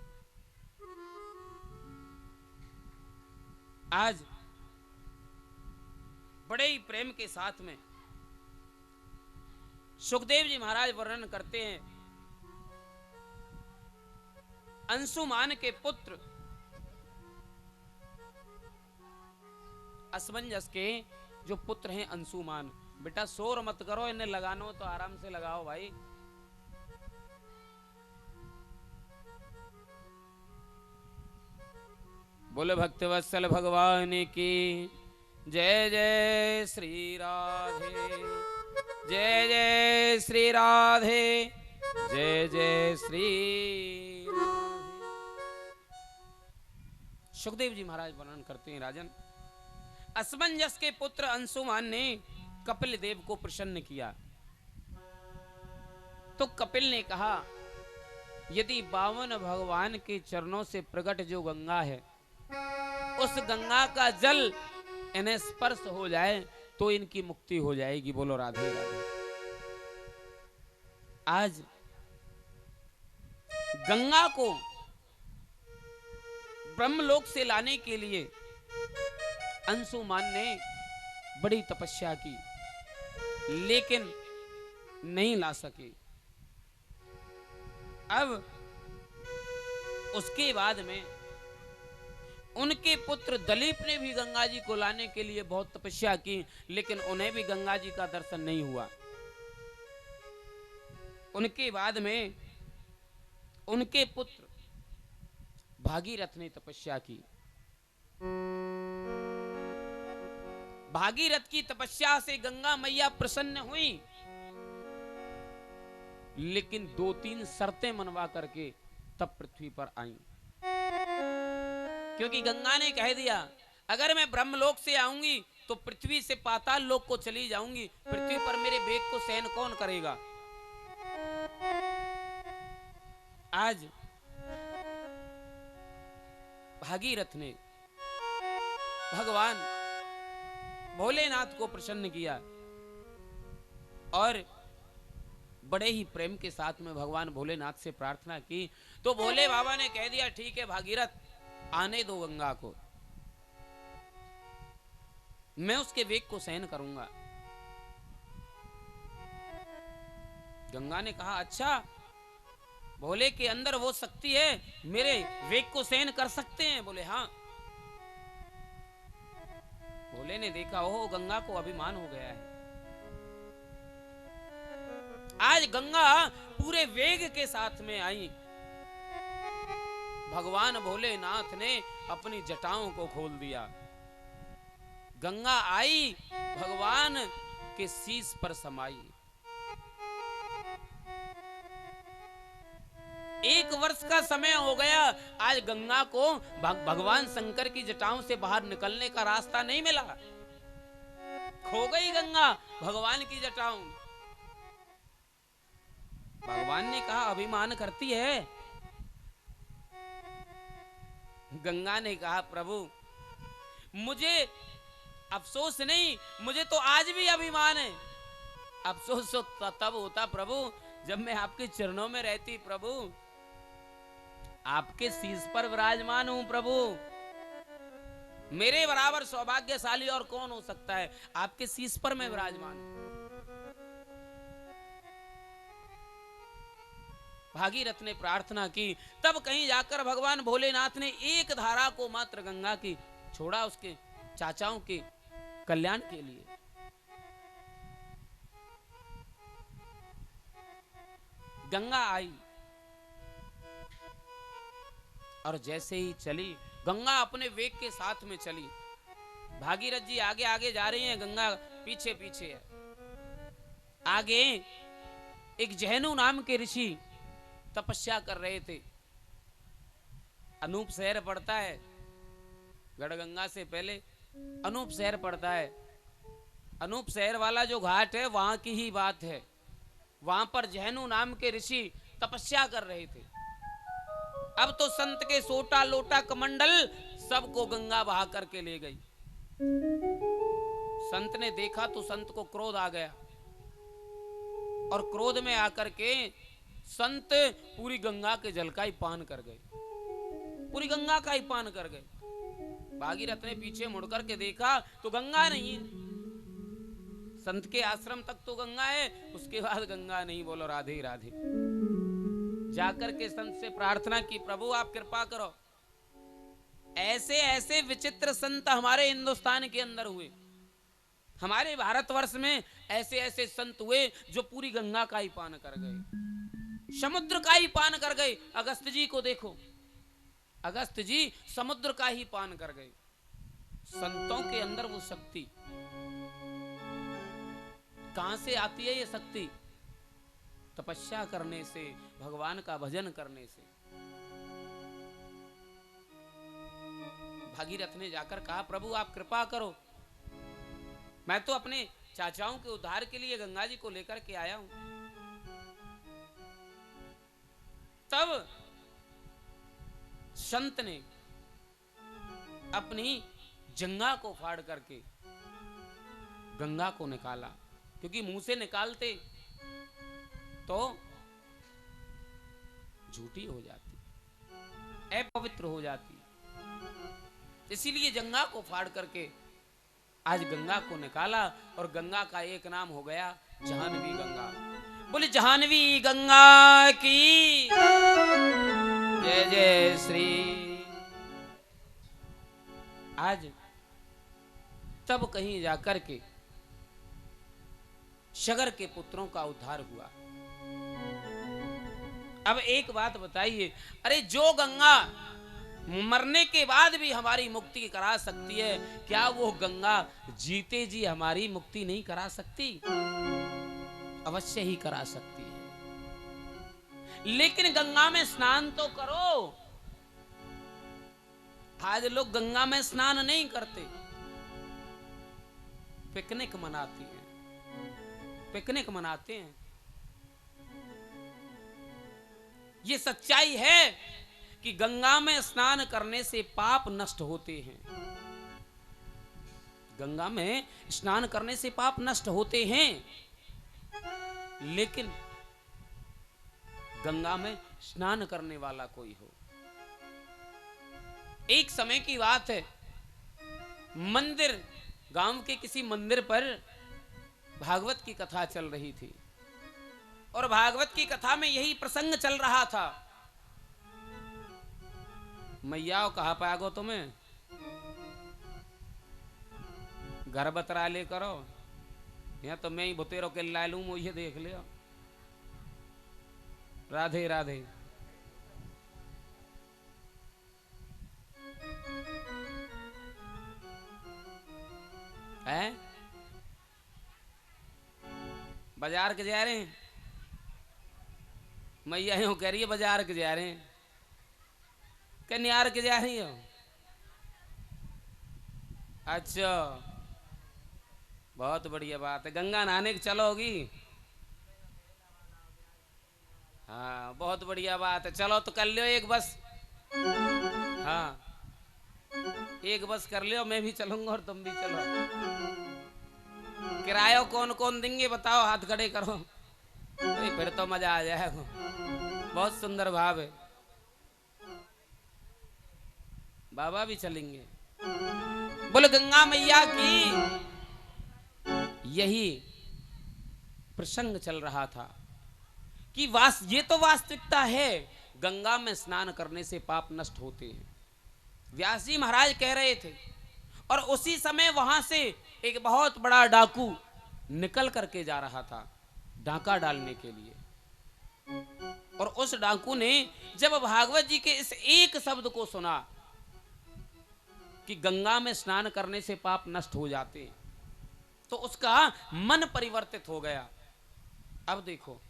आज बड़े ही प्रेम के साथ में सुखदेव जी महाराज वर्णन करते हैं अंशुमान के पुत्र असमंजस के जो पुत्र हैं अंशुमान। बेटा शोर मत करो, इन्हें लगानो तो आराम से लगाओ भाई। बोले भक्तवत्सल भगवान की जय। जय श्री राधे, जय जय श्री राधे, जय जय श्री राधे। सुखदेव जी महाराज वर्णन करते हैं राजन, असमंजस के पुत्र अंशुमान ने कपिल देव को प्रसन्न किया तो कपिल ने कहा यदि 52 भगवान के चरणों से प्रकट जो गंगा है उस गंगा का जल इन्हें स्पर्श हो जाए तो इनकी मुक्ति हो जाएगी। बोलो राधे राधे। आज गंगा को ब्रह्मलोक से लाने के लिए अंशुमान ने बड़ी तपस्या की लेकिन नहीं ला सके। अब उसके बाद में उनके पुत्र दलीप ने भी गंगा जी को लाने के लिए बहुत तपस्या की लेकिन उन्हें भी गंगा जी का दर्शन नहीं हुआ। उनके बाद में उनके पुत्र भागीरथ ने तपस्या की। भागीरथ की तपस्या से गंगा मैया प्रसन्न हुई लेकिन 2-3 शर्तें मनवा करके तब पृथ्वी पर आई। क्योंकि गंगा ने कह दिया अगर मैं ब्रह्मलोक से आऊंगी तो पृथ्वी से पाताल लोक को चली जाऊंगी, पृथ्वी पर मेरे वेग को सहन कौन करेगा। आज भागीरथ ने भगवान भोलेनाथ को प्रसन्न किया और बड़े ही प्रेम के साथ में भगवान भोलेनाथ से प्रार्थना की तो भोले बाबा ने कह दिया ठीक है भागीरथ आने दो गंगा को, मैं उसके वेग को सहन करूंगा। गंगा ने कहा अच्छा भोले के अंदर वो शक्ति है मेरे वेग को सहन कर सकते हैं। बोले हाँ। भोले ने देखा ओहो गंगा को अभिमान हो गया है। आज गंगा पूरे वेग के साथ में आई। भगवान भोलेनाथ ने अपनी जटाओं को खोल दिया। गंगा आई भगवान के शीश पर समाई। 1 वर्ष का समय हो गया, आज गंगा को भगवान शंकर की जटाओं से बाहर निकलने का रास्ता नहीं मिला। खो गई गंगा भगवान की जटाओं। भगवान ने कहा अभिमान करती है। गंगा ने कहा प्रभु मुझे अफसोस नहीं, मुझे तो आज भी अभिमान है। अफसोस तो तब होता प्रभु जब मैं आपके चरणों में रहती। प्रभु आपके शीश पर विराजमान हूं प्रभु, मेरे बराबर सौभाग्यशाली और कौन हो सकता है। आपके शीश पर मैं विराजमान हूं। भागीरथ ने प्रार्थना की, तब कहीं जाकर भगवान भोलेनाथ ने एक धारा को मात्र गंगा की छोड़ा, उसके चाचाओं के कल्याण के लिए। गंगा आई और जैसे ही चली, गंगा अपने वेग के साथ में चली। भागीरथ जी आगे आगे जा रही हैं, गंगा पीछे पीछे है। आगे एक जहनु नाम के ऋषि तपस्या कर रहे थे। अनूप शहर पड़ता है, गढ़गंगा से पहले अनूप शहर पड़ता है। अनूप शहर वाला जो घाट है वहां की ही बात है। वहां पर जहनु नाम के ऋषि तपस्या कर रहे थे। अब तो संत के सोटा लोटा कमंडल सबको गंगा बहा करके ले गई। संत ने देखा तो संत को क्रोध आ गया और क्रोध में आकर के संत पूरी गंगा के जल का ही पान कर गए, पूरी गंगा का ही पान कर गए। भागीरथ ने पीछे मुड़कर के देखा तो गंगा नहीं है। संत के आश्रम तक तो गंगा है, उसके बाद गंगा नहीं। बोलो राधे राधे। जाकर के संत से प्रार्थना की, प्रभु आप कृपा करो। ऐसे ऐसे विचित्र संत हमारे हिंदुस्तान के अंदर हुए, हमारे भारतवर्ष में ऐसे ऐसे संत हुए जो पूरी गंगा का ही पान कर गए, समुद्र का ही पान कर गए। अगस्त जी को देखो, अगस्त जी समुद्र का ही पान कर गए। संतों के अंदर वो शक्ति कहां से आती है? ये शक्ति तपस्या करने से, भगवान का भजन करने से। भागीरथ ने जाकर कहा, प्रभु आप कृपा करो, मैं तो अपने चाचाओं के उद्धार के लिए गंगा जी को लेकर के आया हूं। तब संत ने अपनी जंघा को फाड़ करके गंगा को निकाला, क्योंकि मुंह से निकालते तो झूठी हो जाती, अपवित्र हो जाती। इसीलिए जंघा को फाड़ करके आज गंगा को निकाला और गंगा का एक नाम हो गया जाह्नवी गंगा। बोले जाह्नवी गंगा की जय जय श्री। आज तब कहीं जाकर के शगर के पुत्रों का उद्धार हुआ। अब एक बात बताइए, अरे जो गंगा मरने के बाद भी हमारी मुक्ति करा सकती है, क्या वो गंगा जीते जी हमारी मुक्ति नहीं करा सकती? अवश्य ही करा सकती है। लेकिन गंगा में स्नान तो करो। आज लोग गंगा में स्नान नहीं करते, पिकनिक मनाते हैं, पिकनिक मनाते हैं। ये सच्चाई है कि गंगा में स्नान करने से पाप नष्ट होते हैं। गंगा में स्नान करने से पाप नष्ट होते हैं, लेकिन गंगा में स्नान करने वाला कोई हो। एक समय की बात है, मंदिर, गांव के किसी मंदिर पर भागवत की कथा चल रही थी और भागवत की कथा में यही प्रसंग चल रहा था। मैया कहा पागो तुम्हें घर बतरा ले करो, या तो मैं ही भुतेरो के ला लू, ये देख लियो। राधे राधे। है बाजार के जा रहे हैं, मैया यूं कह रही है बाजार के जा रहे हैं, कन्यार के जा रही हो? अच्छा, बहुत बढ़िया बात है। गंगा नहाने के चलोगी? हाँ, बहुत बढ़िया बात है। चलो तो कर लियो एक बस। हाँ, एक बस कर लियो, मैं भी चलूंगा और तुम भी चलो। किराया कौन कौन देंगे बताओ, हाथ खड़े करो। भाई फिर तो मजा आ जाएगा। बहुत सुंदर भाव है। बाबा भी चलेंगे। बोले गंगा मैया की। यही प्रसंग चल रहा था कि ये तो वास्तविकता है, गंगा में स्नान करने से पाप नष्ट होते हैं। व्यास जी महाराज कह रहे थे और उसी समय वहां से एक बहुत बड़ा डाकू निकल करके जा रहा था डाका डालने के लिए। और उस डाकू ने जब भागवत जी के इस एक शब्द को सुना कि गंगा में स्नान करने से पाप नष्ट हो जाते हैं, तो उसका मन परिवर्तित हो गया। अब देखो,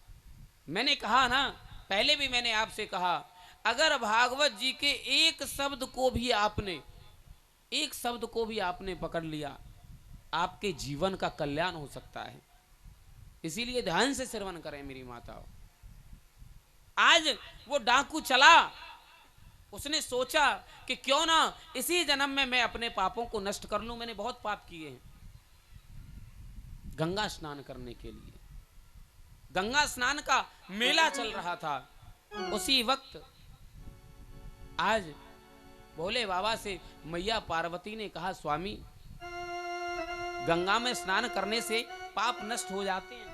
मैंने कहा ना, पहले भी मैंने आपसे कहा, अगर भागवत जी के एक शब्द को भी आपने पकड़ लिया, आपके जीवन का कल्याण हो सकता है। इसीलिए ध्यान से श्रवण करें मेरी माताओं। आज वो डाकू चला, उसने सोचा कि क्यों ना इसी जन्म में मैं अपने पापों को नष्ट कर लूं। मैंने बहुत पाप किए हैं। गंगा स्नान करने के लिए गंगा स्नान का मेला चल रहा था। उसी वक्त आज भोले बाबा से मैया पार्वती ने कहा, स्वामी गंगा में स्नान करने से पाप नष्ट हो जाते हैं।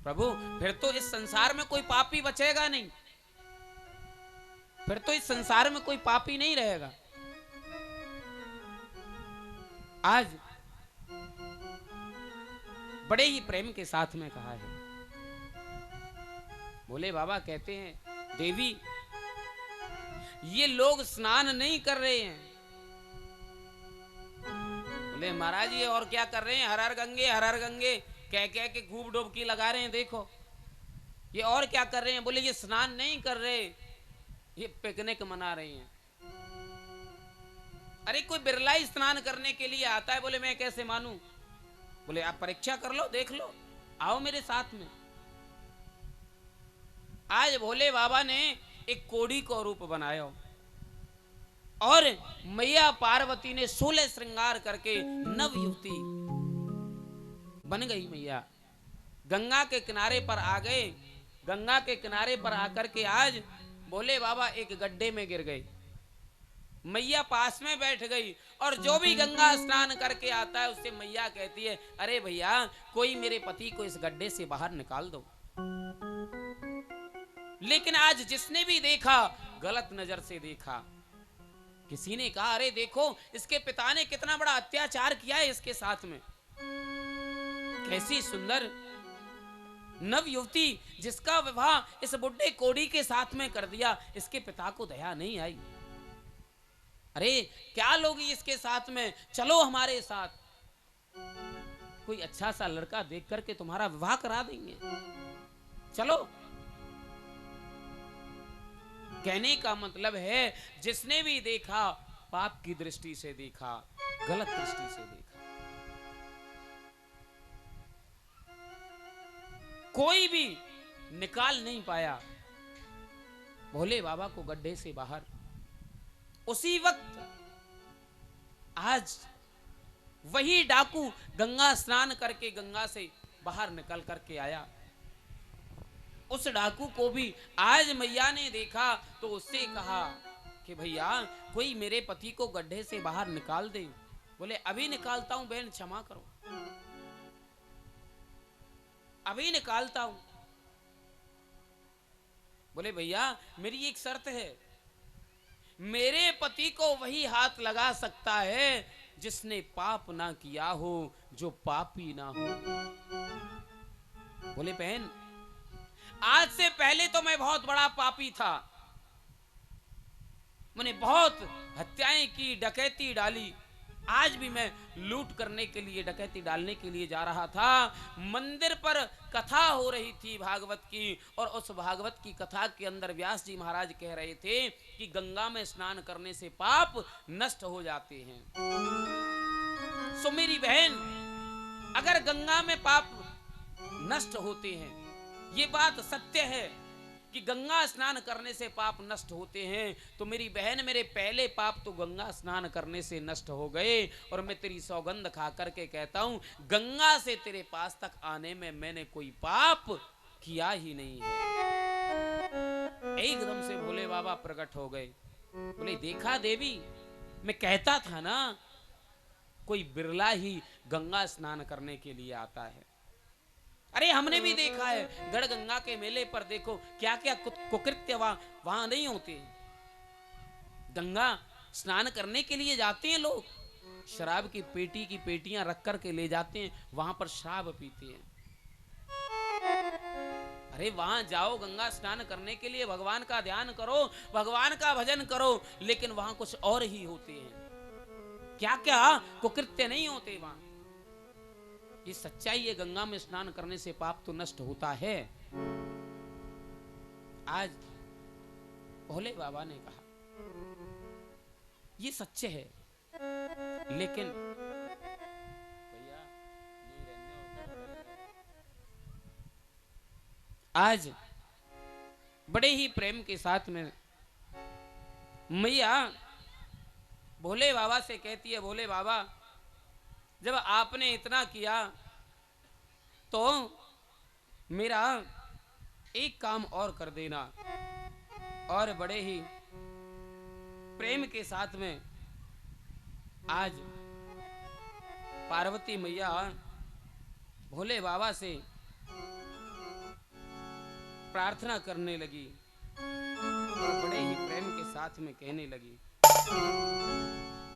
प्रभु फिर तो इस संसार में कोई पापी बचेगा नहीं, फिर तो इस संसार में कोई पापी नहीं रहेगा। आज बड़े ही प्रेम के साथ में कहा है। भोले बाबा कहते हैं, देवी ये लोग स्नान नहीं कर रहे हैं। बोले महाराज ये और क्या कर रहे हैं? हर हर गंगे कह कह के खूब डुबकी लगा रहे हैं। देखो ये और क्या कर रहे हैं? बोले ये स्नान नहीं कर रहे, ये पिकनिक मना रहे हैं। अरे कोई बिरला ही स्नान करने के लिए आता है। बोले मैं कैसे मानूं? बोले आप परीक्षा कर लो, देख लो, आओ मेरे साथ में। आज भोले बाबा ने एक कोड़ी को रूप बनाया और मैया पार्वती ने 16 श्रृंगार करके नव युवती बन गई। मैया गंगा के किनारे पर आ गए। गंगा के किनारे पर आकर के आज भोले बाबा एक गड्ढे में गिर गए। मैया पास में बैठ गई और जो भी गंगा स्नान करके आता है उससे मैया कहती है, अरे भैया कोई मेरे पति को इस गड्ढे से बाहर निकाल दो। लेकिन आज जिसने भी देखा गलत नजर से देखा। किसी ने कहा, अरे देखो इसके पिता ने कितना बड़ा अत्याचार किया है इसके साथ में। कैसी सुंदर नव युवती जिसका विवाह इस बुढ़े कोड़ी के साथ में कर दिया, इसके पिता को दया नहीं आई। अरे क्या लोगी इसके साथ में, चलो हमारे साथ, कोई अच्छा सा लड़का देख करके तुम्हारा विवाह करा देंगे, चलो। कहने का मतलब है जिसने भी देखा पाप की दृष्टि से देखा, गलत दृष्टि से देखा। कोई भी निकाल नहीं पाया भोले बाबा को गड्ढे से बाहर। उसी वक्त आज वही डाकू गंगा स्नान करके गंगा से बाहर निकल करके आया। उस डाकू को भी आज मैया ने देखा तो उससे कहा कि भैया कोई मेरे पति को गड्ढे से बाहर निकाल दे। बोले अभी निकालता हूं बहन, क्षमा करो, अभी निकालता हूं। बोले भैया मेरी एक शर्त है, मेरे पति को वही हाथ लगा सकता है जिसने पाप ना किया हो, जो पापी ना हो। बोले बहन आज से पहले तो मैं बहुत बड़ा पापी था, मैंने बहुत हत्याएं की, डकैती डाली। आज भी मैं लूट करने के लिए, डकैती डालने के लिए जा रहा था। मंदिर पर कथा हो रही थी भागवत की, और उस भागवत की कथा के अंदर व्यास जी महाराज कह रहे थे कि गंगा में स्नान करने से पाप नष्ट हो जाते हैं। सो मेरी बहन, अगर गंगा में पाप नष्ट होते हैं, ये बात सत्य है कि गंगा स्नान करने से पाप नष्ट होते हैं, तो मेरी बहन, मेरे पहले पाप तो गंगा स्नान करने से नष्ट हो गए। और मैं तेरी सौगंध खा करके कहता हूं, गंगा से तेरे पास तक आने में मैंने कोई पाप किया ही नहीं है। एकदम से भोले बाबा प्रकट हो गए। बोले, देखा देवी, मैं कहता था ना, कोई बिरला ही गंगा स्नान करने के लिए आता है। अरे हमने भी देखा है, गढ़ गंगा के मेले पर देखो क्या क्या कुकृत्य वहां नहीं होते। गंगा स्नान करने के लिए जाते हैं लोग, शराब की पेटियां रख कर के ले जाते हैं, वहां पर शराब पीते हैं। अरे वहां जाओ गंगा स्नान करने के लिए, भगवान का ध्यान करो, भगवान का भजन करो, लेकिन वहां कुछ और ही होते हैं। क्या क्या कुकृत्य नहीं होते वहां। ये सच्चाई है, गंगा में स्नान करने से पाप तो नष्ट होता है। आज भोले बाबा ने कहा, ये सच्चे है, लेकिन भैया आज बड़े ही प्रेम के साथ में मैया भोले बाबा से कहती है, भोले बाबा, जब आपने इतना किया तो मेरा एक काम और कर देना। और बड़े ही प्रेम के साथ में आज पार्वती मैया भोले बाबा से प्रार्थना करने लगी और बड़े ही प्रेम के साथ में कहने लगी,